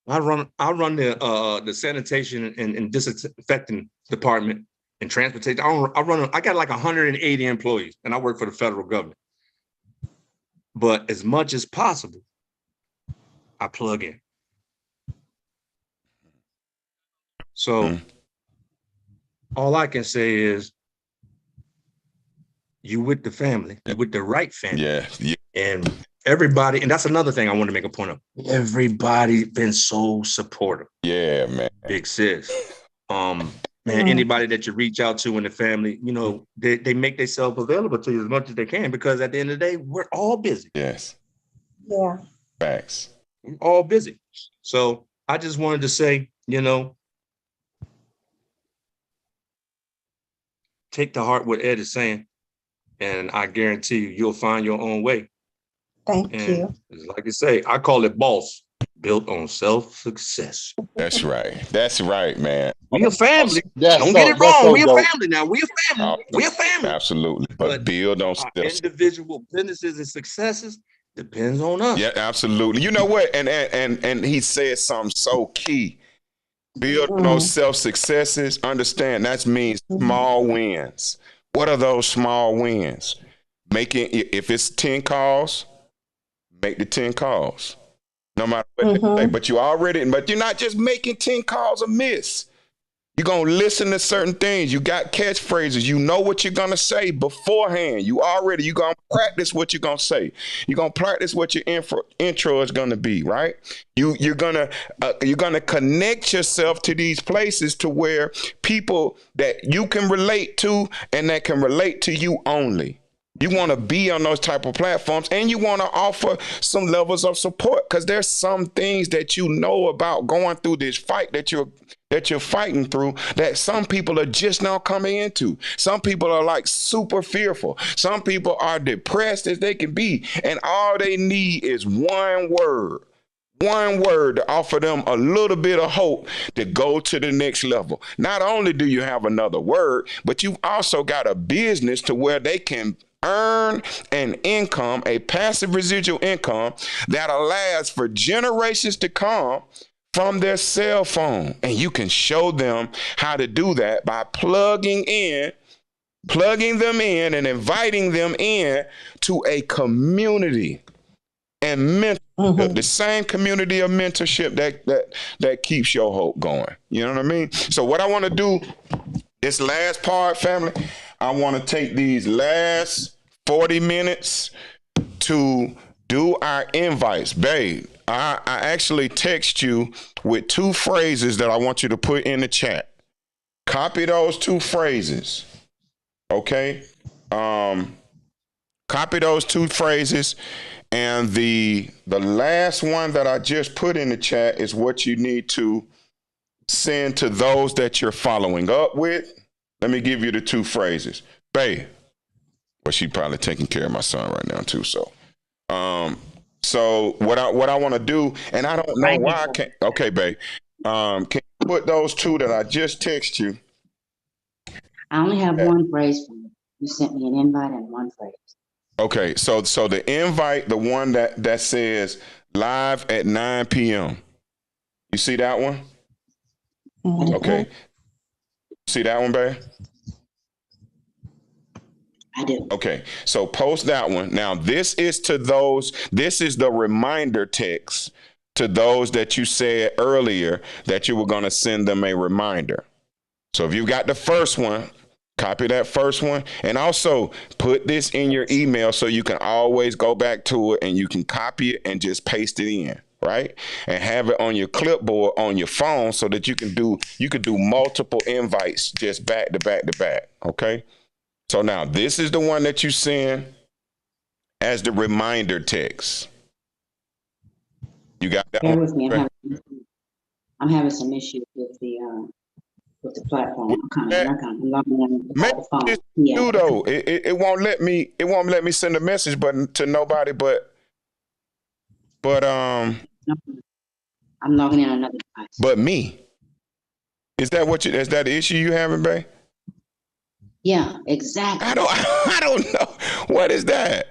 I run the sanitation and disinfecting department and transportation. I got like 180 employees and I work for the federal government. But as much as possible, I plug in. So all I can say is you with the family, you with the right family. Yeah. And everybody, and that's another thing I want to make a point of. Everybody been so supportive. Yeah, man. Big sis. Man, anybody that you reach out to in the family, you know, they make themselves available to you as much as they can, because at the end of the day, we're all busy. Yes. Yeah. Facts. We're all busy. So I just wanted to say, you know, take to heart what Ed is saying, and I guarantee you'll find your own way. Thank you. Like I say, I call it boss, built on self-success. That's right. That's right, man. We a family. Don't get it wrong. So we a dope. family now. We a family. We a family. Absolutely. But build on our individual businesses and successes depends on us. Yeah, absolutely. You know what? And he said something so key. Build on those self-successes. Understand that means small wins. What are those small wins? Making, if it's 10 calls, make the 10 calls. No matter what they say. But you're not just making 10 calls a miss. You're going to listen to certain things. You got catchphrases. You know what you're going to say beforehand. You're going to practice what you're going to say. You're going to practice what your intro is going to be, right? You're going to connect yourself to these places to where people that you can relate to and that can relate to you only. You want to be on those type of platforms, and you want to offer some levels of support, because there's some things that you know about going through this fight that you're fighting through that some people are just now coming into. Some people are like super fearful. Some people are depressed as they can be, and all they need is one word to offer them a little bit of hope to go to the next level. Not only do you have another word, but you've also got a business to where they can earn an income, a passive residual income that'll last for generations to come from their cell phone. And you can show them how to do that by plugging them in and inviting them in to a community and mentorship, the same community of mentorship that keeps your hope going. You know what I mean? So what I want to do, this last part, family, I want to take these last 40 minutes to do our invites. Babe, I actually text you with 2 phrases that I want you to put in the chat. Copy those 2 phrases. Okay? Copy those 2 phrases. And the last one that I just put in the chat is what you need to send to those that you're following up with. Let me give you the 2 phrases. Babe. Well, she's probably taking care of my son right now too. So what I want to do, and I don't know why I can't. Okay, babe. Can you put those 2 that I just text you? I only have one phrase for you. You sent me an invite and one phrase. Okay, so the invite, the one that says live at 9 p.m. You see that one? Okay. See that one, babe? I do. Okay, so post that one. Now, this is the reminder text to those that you said earlier that you were going to send them a reminder. So if you got the first one, copy that first one, and also put this in your email so you can always go back to it and you can copy it and just paste it in, right? And have it on your clipboard on your phone so that you can do multiple invites just back to back to back, okay? So now this is the one that you send as the reminder text. You got that? Bear with me. I'm having some issues with the platform. I'm logging in without the phone. Yeah. Though it won't let me send a message button to nobody but I'm logging in another device. But me. Is that the issue you having, babe? Yeah, exactly. I don't know. What is that?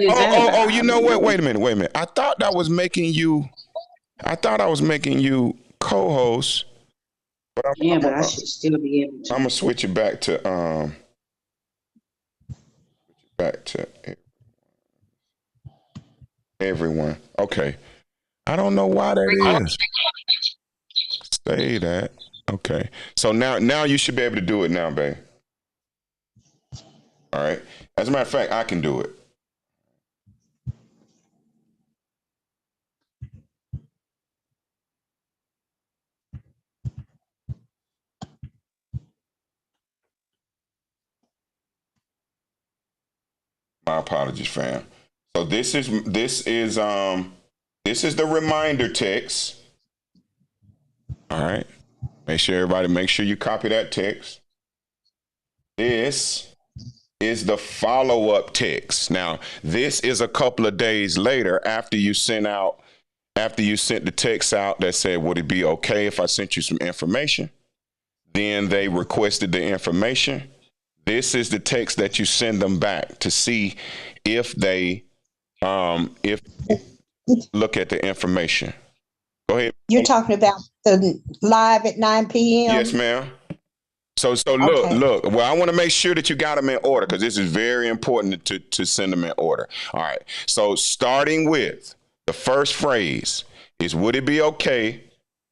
Oh, you know what? Wait a minute. I thought I was making you co-host. But I should still be able to. I'm gonna switch it back to everyone. Okay. I don't know why that is. Say that. Okay. So now you should be able to do it now, babe. All right. As a matter of fact, I can do it. My apologies, fam. So this is the reminder text. All right. Make sure you copy that text. This is the follow-up text. Now, this is a couple of days later after you sent the text out that said, would it be okay if I sent you some information? Then they requested the information. This is the text that you send them back to see if they if look at the information. Go ahead. You're talking about the live at 9 p.m.? Yes, ma'am. So Okay. look. Well, I want to make sure that you got them in order because this is very important to send them in order. All right. So starting with the first phrase is, would it be okay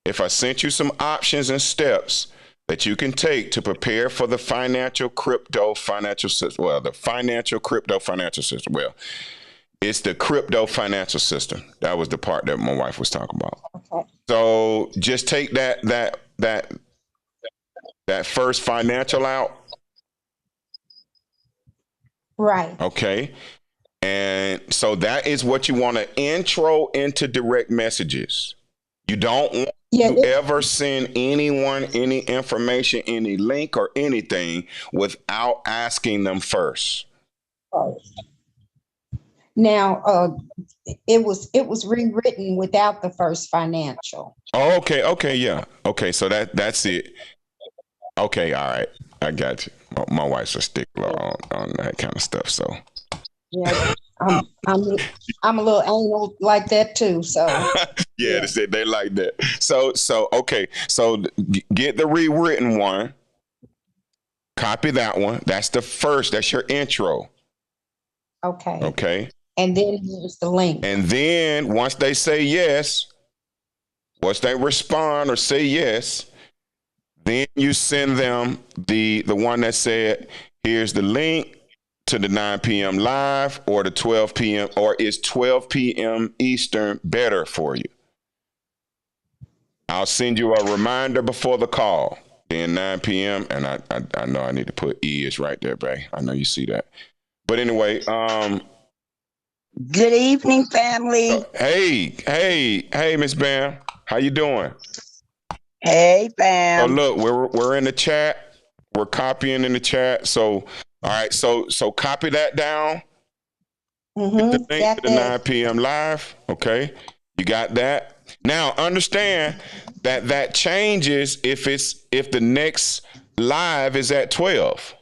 if I sent you some options and steps that you can take to prepare for the crypto financial system? Well, the crypto financial system. Well, it's the crypto financial system. That was the part that my wife was talking about. Okay. So just take that first financial out. Right. Okay. And so that is what you want to intro into direct messages. You don't want to ever send anyone any information, any link or anything without asking them first. Now, it was rewritten without the first financial. Oh, okay, yeah. Okay, so that's it. Okay, all right. I got you. My wife's a stickler on that kind of stuff, so. Yeah, I'm a little anal like that too. So yeah, they like that. So okay. So get the rewritten one. Copy that one. That's the first. That's your intro. Okay. Okay. And then here's the link. And then once they say yes, once they respond or say yes, then you send them the one that said, here's the link to the 9 p.m. live or the 12 p.m. or is 12 p.m. Eastern better for you? I'll send you a reminder before the call. Then 9 p.m. and I know I need to put is right there, babe. I know you see that. But anyway, good evening, family. Hey, Miss Bam. How you doing? Hey, fam. So look, we're in the chat. We're copying in the chat. So all right, so copy that down. Mm-hmm. The link to the 9 p.m. live. Okay, you got that. Now understand that changes if the next live is at 12,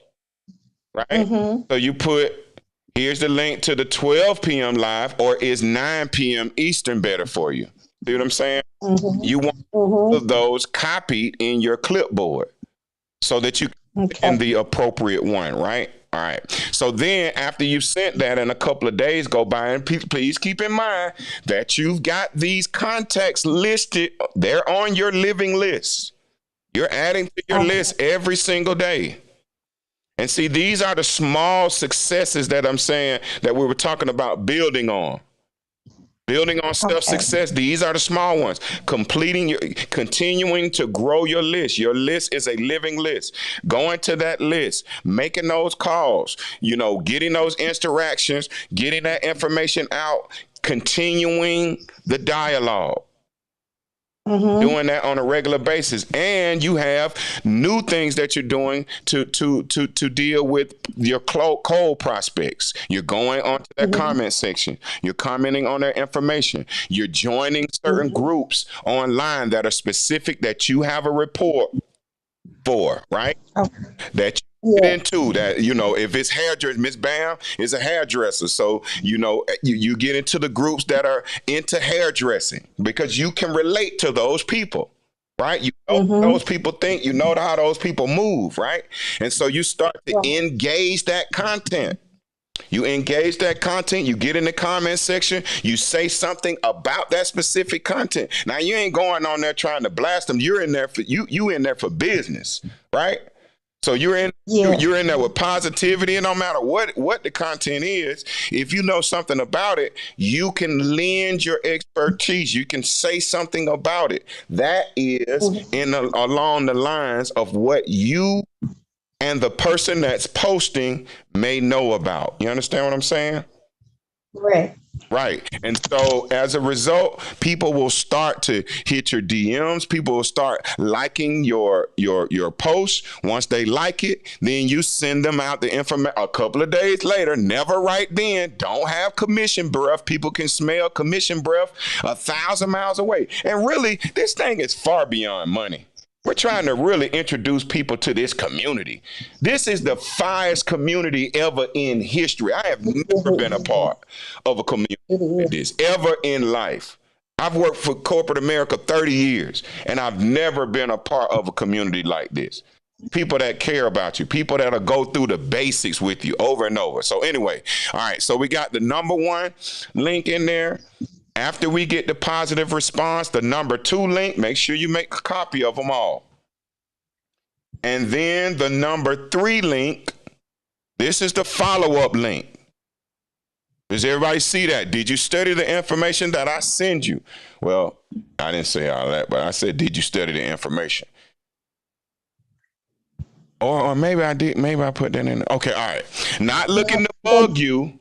right? Mm-hmm. So you put, here's the link to the 12 p.m. live, or is 9 p.m. Eastern better for you? See what I'm saying? Mm-hmm. You want those copied in your clipboard so that you can send the appropriate one, right? All right. So then after you've sent that and a couple of days go by, and please keep in mind that you've got these contacts listed. They're on your living list. You're adding to your list every single day. And see, these are the small successes that I'm saying that we were talking about building on. Building on self-success. These are the small ones. Continuing to grow your list. Your list is a living list. Going to that list, making those calls, getting those interactions, getting that information out, continuing the dialogue. Doing that on a regular basis. And you have new things that you're doing to deal with your cold prospects. You're going onto that comment section. You're commenting on their information. You're joining certain groups online that are specific that you have a report for, right? That you get into that, if it's hairdresser, Miss Bam is a hairdresser. So, you get into the groups that are into hairdressing because you can relate to those people, right? You know how those people think, you know how those people move, right? And so you start to engage that content. You engage that content, you get in the comment section, you say something about that specific content. Now you ain't going on there trying to blast them. You're in there for you in there for business, right? So you're in there with positivity, and no matter what the content is, if you know something about it, you can lend your expertise. You can say something about it. That is along the lines of what you and the person that's posting may know about. You understand what I'm saying? Right. Right. And so as a result, people will start to hit your DMs. People will start liking your posts. Once they like it, then you send them out the information a couple of days later. Never right then. Don't have commission breath. People can smell commission breath 1,000 miles away. And really, this thing is far beyond money. We're trying to really introduce people to this community. This is the finest community ever in history. I have never been a part of a community like this ever in life. I've worked for corporate America 30 years, and I've never been a part of a community like this. People that care about you, people that'll go through the basics with you over and over. So anyway, all right, so we got the number 1 link in there. After we get the positive response, the number 2 link, make sure you make a copy of them all. And then the number 3 link, this is the follow-up link. Does everybody see that? Did you study the information that I send you? Well, I didn't say all that, but I said, did you study the information? Or maybe I did, maybe I put that in. Okay, all right. Not looking to bug you,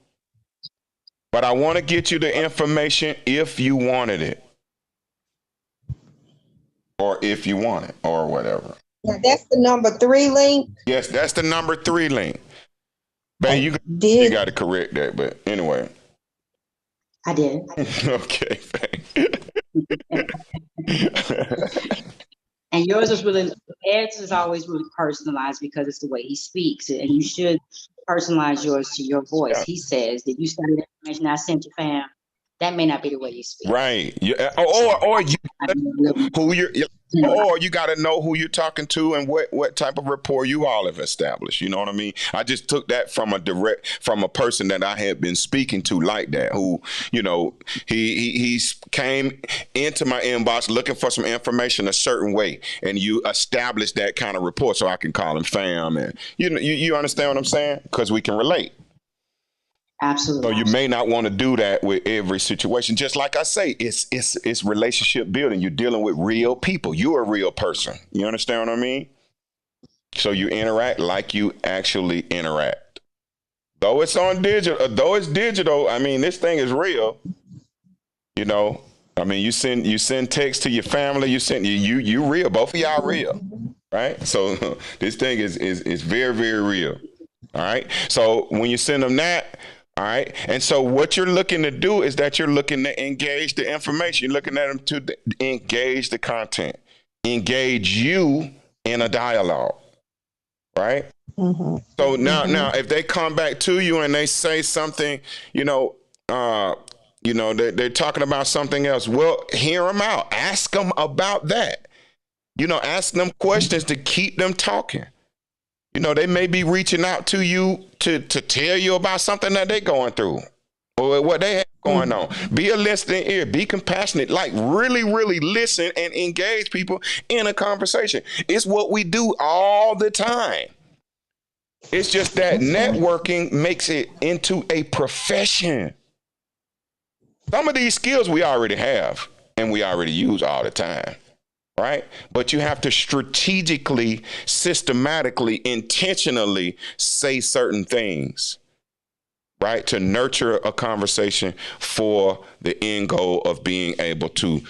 but I want to get you the information if you wanted it. Or if you want it, or whatever. Now, that's the number 3 link? Yes, that's the number 3 link. Babe, you got to correct that, but anyway. I did. Okay, And yours is really, Ed's is always really personalized because it's the way he speaks. And you should personalize yours to your voice. Yeah. He says that you studied the information I sent you, fam. That may not be the way you speak. Right. Or you got to know who you're talking to and what type of rapport you all have established. You know what I mean? I just took that from a person that I had been speaking to like that, who, you know, he came into my inbox looking for some information a certain way, and you establish that kind of rapport, so I can call him fam, and you understand what I'm saying? Because we can relate. Absolutely. So you may not want to do that with every situation. Just like I say, it's relationship building. You're dealing with real people. You're a real person. You understand what I mean? So you interact like you actually interact. Though it's digital, I mean, this thing is real. You know, I mean, you send text to your family, you real. Both of y'all real, right? So this thing is very, very real. All right. So when you send them that, all right. And so what you're looking to do is that you're looking to engage the information. You're looking at them to engage the content, engage you in a dialogue. Right. Mm-hmm. So now, if they come back to you and they say something, they're talking about something else. Well, hear them out. Ask them about that. Ask them questions to keep them talking. They may be reaching out to you to tell you about something that they're going through or what they have going on. Be a listening ear. Be compassionate. Like really, really listen and engage people in a conversation. It's what we do all the time. It's just that networking makes it into a profession. Some of these skills we already have and we already use all the time. Right? But you have to strategically, systematically, intentionally say certain things, right? To nurture a conversation for the end goal of being able to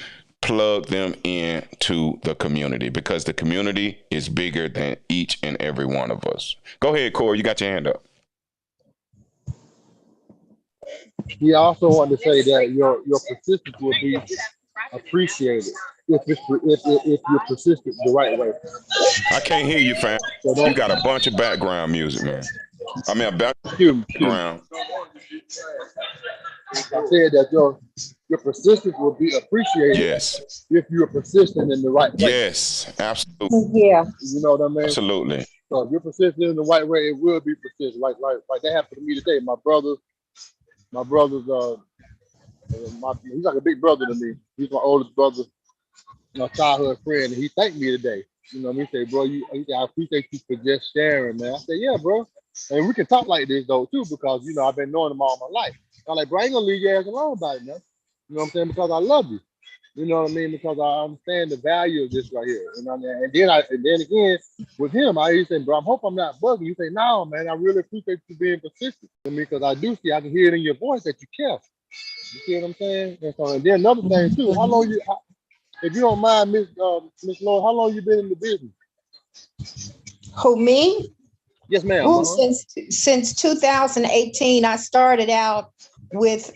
plug them into the community, because the community is bigger than each and every one of us. Go ahead, Corey. You got your hand up. He also wanted to say that your persistence will be appreciated if you're persistent the right way. I can't hear you, fam. So you got a bunch of background music, man. I mean, background. I said that your persistence will be appreciated. Yes. If you're persistent in the right way. Yes, absolutely. Yeah. You know what I mean? Absolutely. So if you're persistent in the right way, it will be persistent. Like that happened to me today. My brother's he's like a big brother to me. He's my oldest brother, my childhood friend, and he thanked me today. You know, he said, bro, he said, I appreciate you for just sharing, man. I said, yeah, bro. And we can talk like this though too, because I've been knowing him all my life. I'm like, bro, I ain't gonna leave your ass alone about it, man. You know what I'm saying? Because I love you. You know what I mean? Because I understand the value of this right here. You know what I mean? And then again, with him, I used to say, bro, I hope I'm not bugging. You say, no, man, I really appreciate you being persistent. I mean, because I do see, I can hear it in your voice that you care. You see what I'm saying? And then another thing too, if you don't mind, Miss Lloyd, how long you been in the business? Who, me? Yes, ma'am. Well, since 2018, I started out with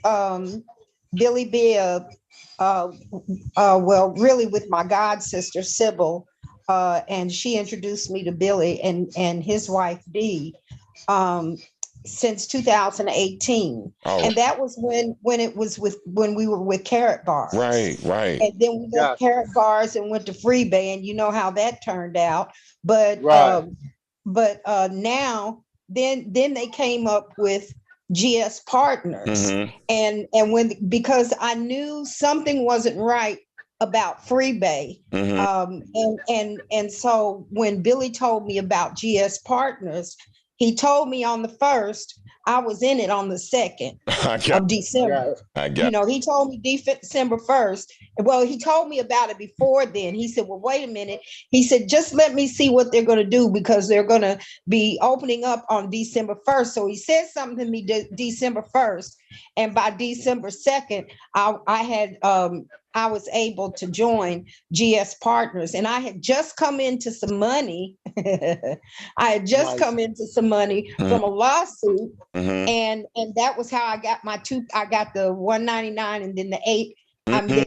Billy Bibb. Well, really with my god sister Sybil, and she introduced me to Billy and his wife Dee. Since 2018, and that was when we were with Carrot Bars, right. And then we left Carrot Bars and went to Freebay, and you know how that turned out. But now then they came up with GS Partners, and because I knew something wasn't right about Freebay, and so when Billy told me about GS Partners, he told me on the 1st, I was in it on the 2nd of December. He told me December 1st. Well, he told me about it before then. He said, well, wait a minute. He said, just let me see what they're going to do, because they're going to be opening up on December 1st. So he said something to me December 1st. And by December 2nd, I was able to join GS Partners, and I had just come into some money. Come into some money from a lawsuit, and that was how I got I got the $199 and then the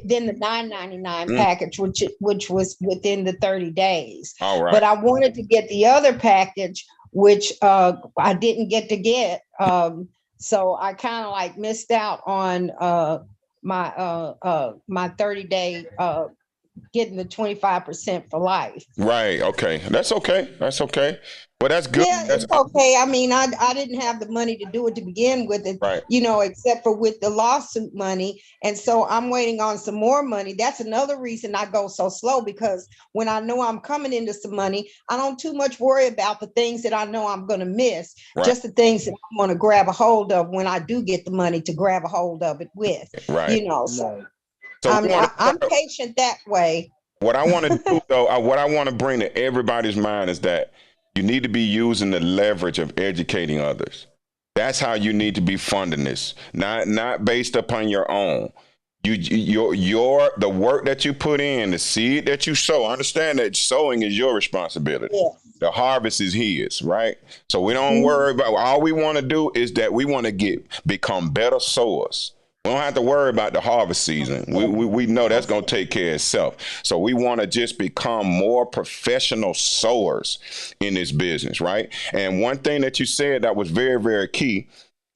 then the $9.99 package, which was within the 30 days. All right. But I wanted to get the other package, which I didn't get to get. So I kind of like missed out on my 30-day getting the 25% for life. Right. Okay. That's okay. But that's good. Yeah, it's okay. I mean, I didn't have the money to do it to begin with, except for with the lawsuit money. And so I'm waiting on some more money. That's another reason I go so slow, because when I know I'm coming into some money, I don't too much worry about the things that I know I'm going to miss, just the things that I'm going to grab a hold of when I do get the money to grab a hold of it with, So I'm patient that way. What I want to do, though, what I want to bring to everybody's mind is that you need to be using the leverage of educating others. That's how you need to be funding this, not based upon your own. The work that you put in, the seed that you sow. Understand that sowing is your responsibility. Yeah. The harvest is his, right? So we don't worry about. All we want to do is that we want to become better sowers. We don't have to worry about the harvest season. We know that's going to take care of itself. So we want to just become more professional sowers in this business, right? And one thing that you said that was very, very key,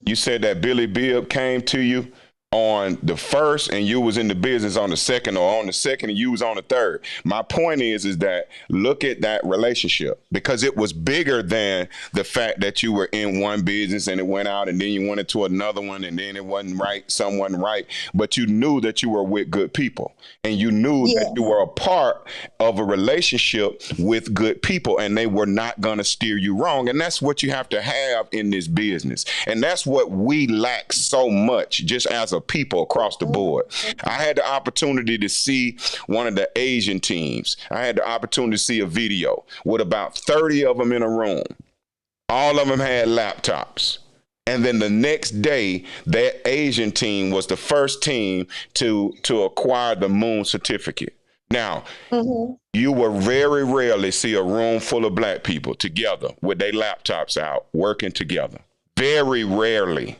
you said that Billy Bibb came to you on the 1st and you was in the business on the 2nd, or on the 2nd and you was on the 3rd. My point is that look at that relationship, because it was bigger than the fact that you were in one business and it went out and then you went into another one and then it wasn't right, someone right, but you knew that you were with good people and you knew that you were a part of a relationship with good people and they were not going to steer you wrong. And that's what you have to have in this business. And that's what we lack so much just as a people across the board. I had the opportunity to see one of the Asian teams. I had the opportunity to see a video with about 30 of them in a room. All of them had laptops. And then the next day, that Asian team was the first team to acquire the Moon certificate. Now, you will very rarely see a room full of black people together with their laptops out working together. Very rarely.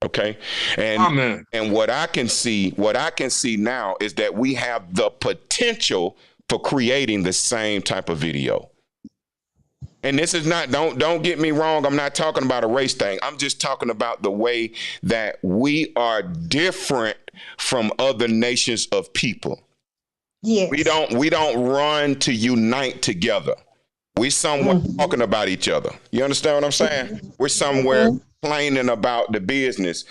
Okay. And what I can see now is that we have the potential for creating the same type of video. And this is not, don't get me wrong, I'm not talking about a race thing. I'm just talking about the way that we are different from other nations of people. Yes. We don't run to unite together. We somewhere talking about each other. You understand what I'm saying? We're somewhere complaining about the business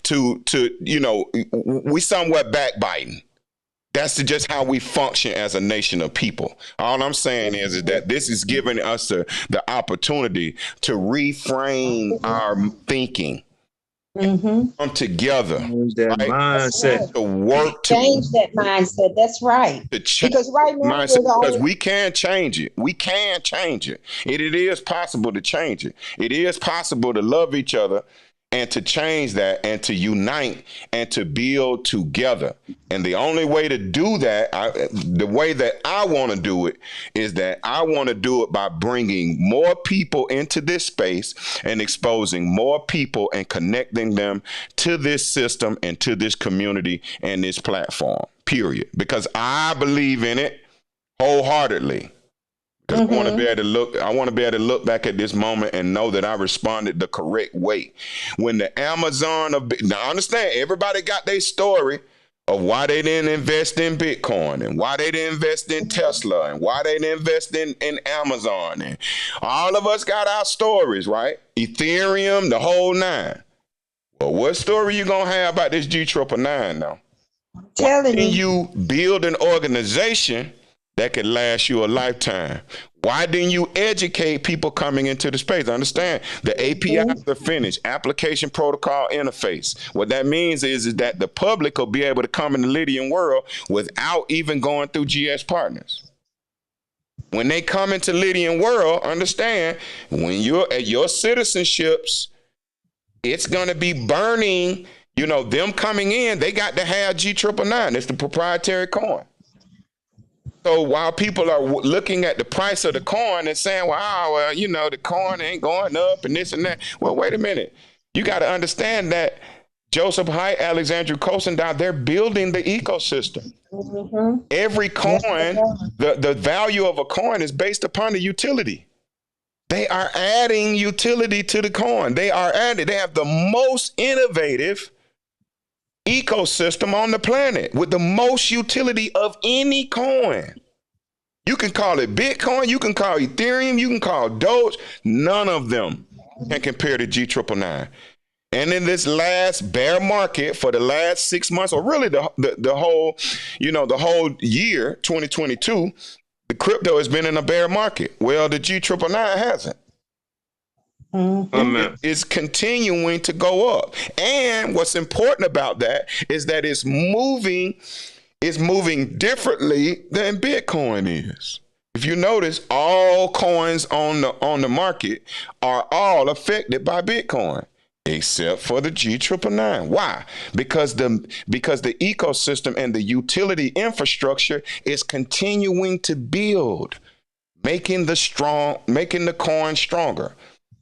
to we somewhere backbiting. That's just how we function as a nation of people. All I'm saying is that this is giving us the opportunity to reframe our thinking, come together, Use that right? mindset. To work Change that mindset. That's right. to change Because right now mindset, we're because all we can change it. We can change it. It is possible to change it. It is possible to love each other and to change that and to unite and to build together. And the only way to do that, the way that I want to do it, is that I want to do it by bringing more people into this space and exposing more people and connecting them to this system and to this community and this platform, period. Because I believe in it wholeheartedly. Because I want to be able to look back at this moment and know that I responded the correct way. When the Amazon now understand, everybody got their story of why they didn't invest in Bitcoin and why they didn't invest in Tesla and why they didn't invest in Amazon. And all of us got our stories, right? Ethereum, the whole nine. Well, what story you gonna have about this G999 now? telling Can you. you build an organization that could last you a lifetime? Why didn't you educate people coming into the space? Understand, the APIs are finished, application protocol interface. What that means is that the public will be able to come in the Lydian world without even going through GS partners. When they come into Lydian world, understand, when you're at your citizenships, it's going to be burning, them coming in, they got to have G999. It's the proprietary coin. So while people are looking at the price of the coin and saying, well, the coin ain't going up and this and that. Well, wait a minute. You got to understand that Joseph Haidt, Alexandru Kosendow, they're building the ecosystem. Every coin, the value of a coin is based upon the utility. They are adding utility to the coin. They have the most innovative ecosystem on the planet with the most utility of any coin. You can call it Bitcoin, you can call Ethereum, you can call Doge. None of them can compare to G999. And in this last bear market for the last 6 months, or really the whole, the whole year, 2022, the crypto has been in a bear market. Well, the G999 hasn't. It's continuing to go up. And what's important about that is that it's moving differently than Bitcoin is. If you notice, all coins on the market are all affected by Bitcoin, except for the G999. Why? Because the ecosystem and the utility infrastructure is continuing to build, making the coin stronger.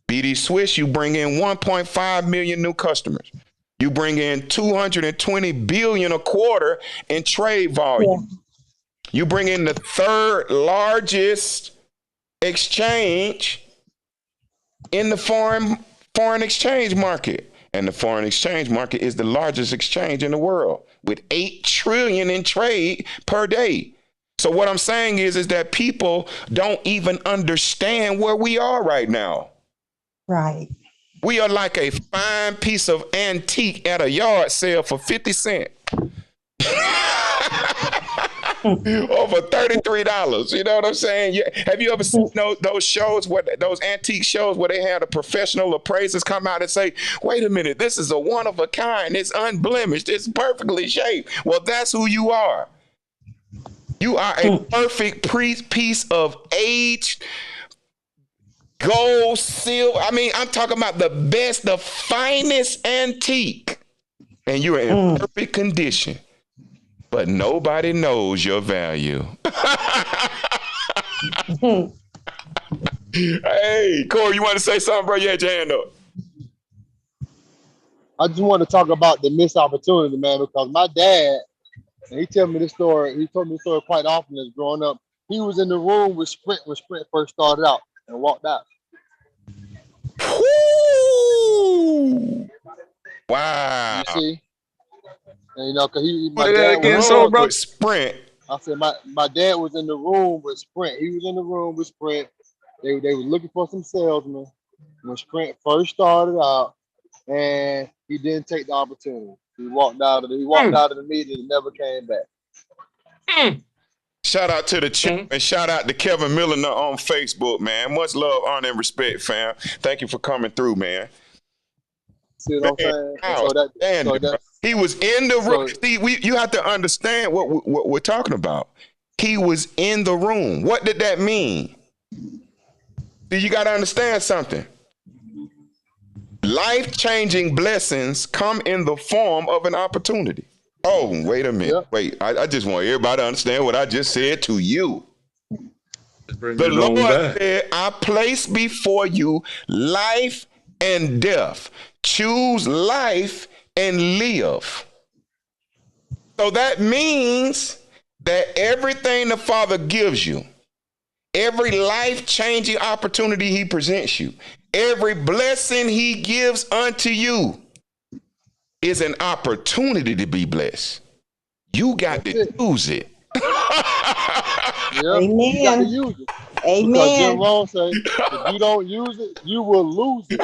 BD Swiss, you bring in 1.5 million new customers. You bring in 220 billion a quarter in trade volume. Yeah. You bring in the third largest exchange in the foreign exchange market. And the foreign exchange market is the largest exchange in the world with 8 trillion in trade per day. So what I'm saying is that people don't even understand where we are right now. Right. We are like a fine piece of antique at a yard sale for 50 cents. Over $33. You know what I'm saying? Have you ever seen those shows, those antique shows where they had a professional appraisers come out and say, wait a minute, this is a one of a kind. It's unblemished. It's perfectly shaped. Well, that's who you are. You are a perfect piece of aged gold, silver. I mean, I'm talking about the best, the finest antique. And you're in perfect condition. But nobody knows your value. Hey, Corey, you want to say something, bro? You had your hand up. I just want to talk about the missed opportunity, man, because my dad, and he told me this story quite often as growing up. He was in the room with Sprint when Sprint first started out and walked out. Woo! Wow. You see? And, because my dad was with Sprint. I said my dad was in the room with Sprint. He was in the room with Sprint They were looking for some salesmen when Sprint first started out, and he didn't take the opportunity. He walked out of the meeting and never came back. Shout out to the champ and shout out to Kevin Miller on Facebook, man. Much love, honor, and respect, fam. Thank you for coming through, man. See what I'm saying? He was in the room. See, you have to understand what we're talking about. He was in the room. What did that mean? See, you got to understand something. Life-changing blessings come in the form of an opportunity. Oh, wait a minute. Yep. Wait, I just want everybody to understand what I just said to you. The Lord said, I place before you life and death. Choose life and live. So that means that everything the Father gives you, every life-changing opportunity he presents you, every blessing he gives unto you is an opportunity to be blessed. You got to use it. Amen. You got to use it. Amen. Because Jim Rohn say, if you don't use it, you will lose it.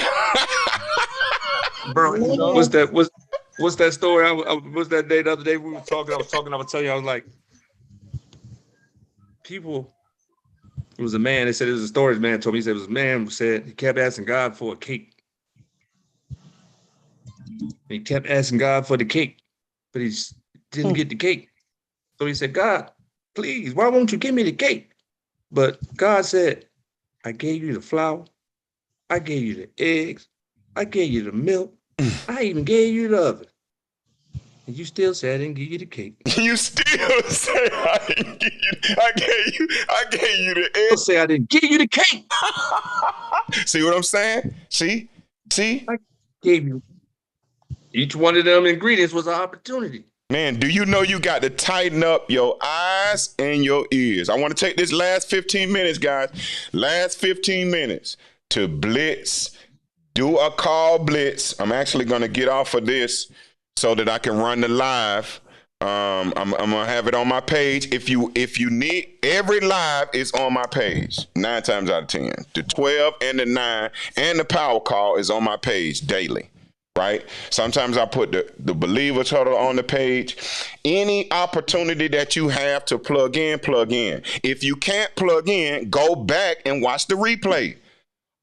Bro, what's that story? What's that day the other day we were talking? I was telling you, I was like, people, it was a man, they said it was a story, the man told me, he said it was a man who said he kept asking God for a cake. He kept asking God for the cake, but he didn't get the cake. So he said, God, please, why won't you give me the cake? But God said, I gave you the flour, I gave you the eggs, I gave you the milk, I even gave you the oven. And you still say I didn't give you the cake. You still say I didn't give you. I gave you the eggs. You say I didn't give you the cake. See what I'm saying? See? I gave you. Each one of them ingredients was an opportunity. Man, do you know you got to tighten up your eyes and your ears? I want to take this last 15 minutes, guys. Last 15 minutes to blitz. Do a call blitz. I'm actually going to get off of this so that I can run the live. I'm gonna have it on my page. If you need, every live is on my page 9 times out of 10. The 12 and the 9 and the power call is on my page daily. Right? Sometimes I put the believer total on the page. Any opportunity that you have to plug in, plug in. If you can't plug in, go back and watch the replay.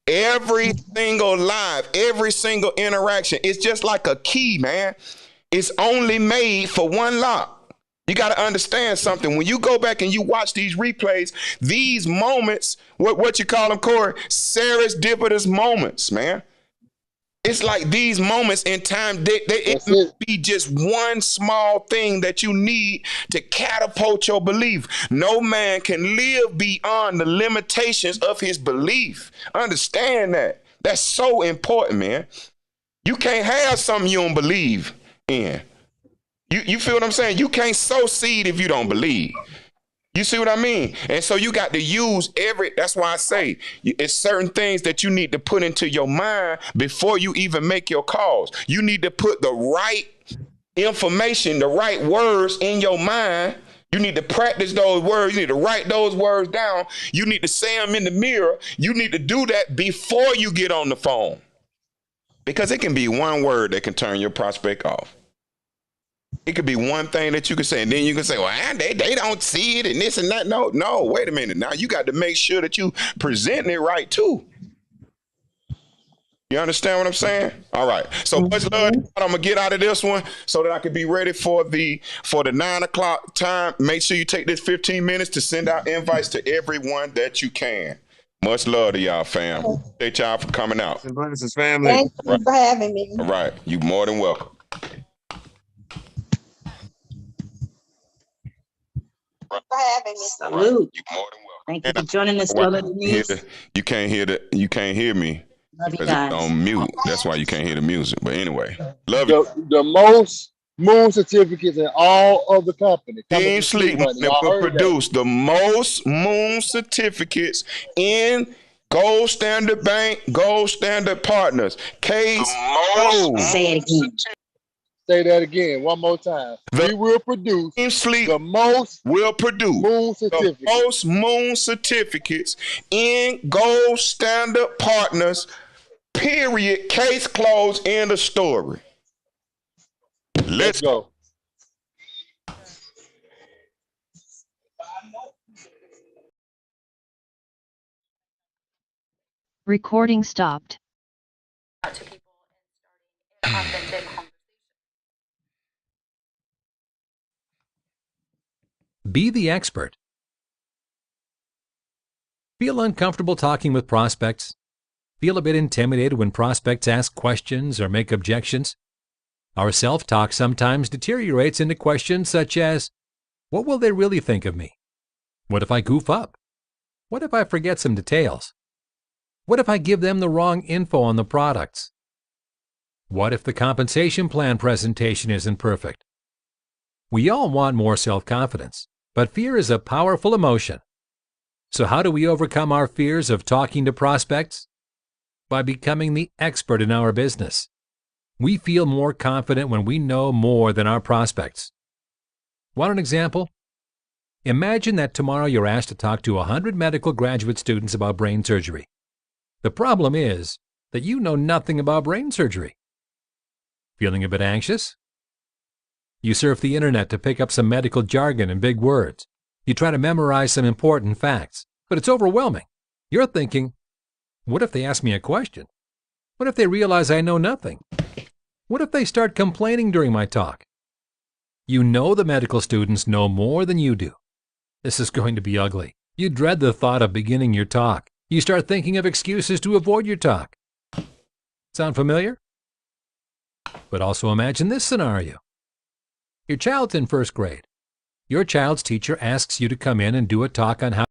Every single live, every single interaction, it's just like a key, man. It's only made for one lock. You got to understand something. When you go back and you watch these replays, these moments, what you call them, Corey? Serendipitous moments, man. It's like these moments in time, it may be just one small thing that you need to catapult your belief. No man can live beyond the limitations of his belief. Understand that. That's so important, man. You can't have something you don't believe in. You feel what I'm saying? You can't sow seed if you don't believe. You see what I mean? And so you got to use that's why I say it's certain things that you need to put into your mind before you even make your calls. You need to put the right information, the right words in your mind. You need to practice those words. You need to write those words down. You need to say them in the mirror. You need to do that before you get on the phone. Because it can be one word that can turn your prospect off. It could be one thing that you can say, and then you can say, well, they don't see it and this and that. No, wait a minute. Now you got to make sure that you presenting it right too. You understand what I'm saying? All right. So much love. I'm gonna get out of this one so that I can be ready for the 9 o'clock time. Make sure you take this 15 minutes to send out invites to everyone that you can. Much love to y'all, fam. Thank y'all for coming out. Blessings, family. Thank you for having me. All right. You more than welcome. Salute. Thank you for joining us, brother Denise. You can't hear me. Love you It's guys. on mute. That's why you can't hear the music. But anyway, love you. The most moon certificates in all of the company. Team Sleepman will produce the most moon certificates in Gold Standard Bank, Gold Standard Partners. Case. Say it again. Say that again, one more time. We will produce Sleep the most will produce moon the certificates. most moon certificates in gold standard partners. Period. Case closed. End of story. Let's go. Recording stopped. Be the expert. Feel uncomfortable talking with prospects? Feel a bit intimidated when prospects ask questions or make objections? Our self-talk sometimes deteriorates into questions such as, what will they really think of me? What if I goof up? What if I forget some details? What if I give them the wrong info on the products? What if the compensation plan presentation isn't perfect? We all want more self-confidence, but fear is a powerful emotion. So how do we overcome our fears of talking to prospects? By becoming the expert in our business. We feel more confident when we know more than our prospects. Want an example? Imagine that tomorrow you're asked to talk to 100 medical graduate students about brain surgery. The problem is that you know nothing about brain surgery. Feeling a bit anxious? You surf the internet to pick up some medical jargon and big words. You try to memorize some important facts, but it's overwhelming. You're thinking, what if they ask me a question? What if they realize I know nothing? What if they start complaining during my talk? You know the medical students know more than you do. This is going to be ugly. You dread the thought of beginning your talk. You start thinking of excuses to avoid your talk. Sound familiar? But also imagine this scenario. Your child's in first grade. Your child's teacher asks you to come in and do a talk on how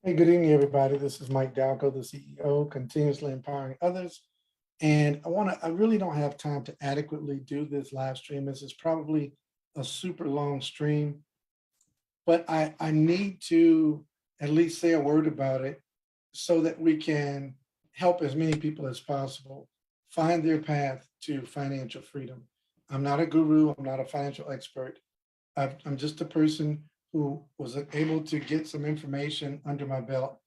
Hey, good evening, everybody. This is Mike Dalco, the CEO, continuously empowering others. And I really don't have time to adequately do this live stream. This is probably a super long stream, but I need to at least say a word about it so that we can help as many people as possible find their path to financial freedom. I'm not a guru. I'm not a financial expert. I'm just a person who was able to get some information under my belt,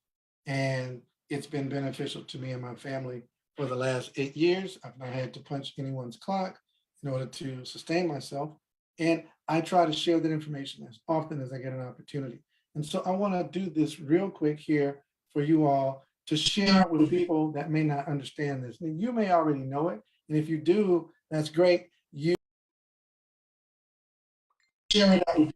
and it's been beneficial to me and my family for the last 8 years. I've not had to punch anyone's clock in order to sustain myself. And I try to share that information as often as I get an opportunity. And so I want to do this real quick here for you all to share with people that may not understand this. And you may already know it. And if you do, that's great. You share it out.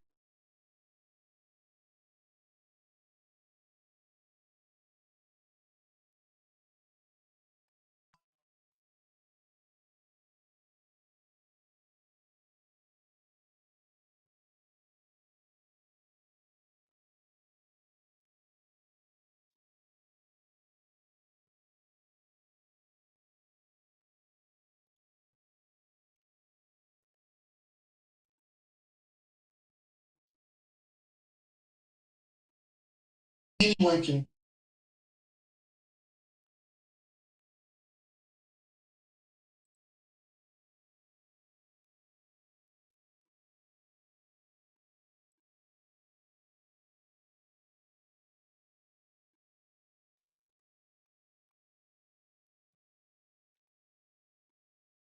Anyone can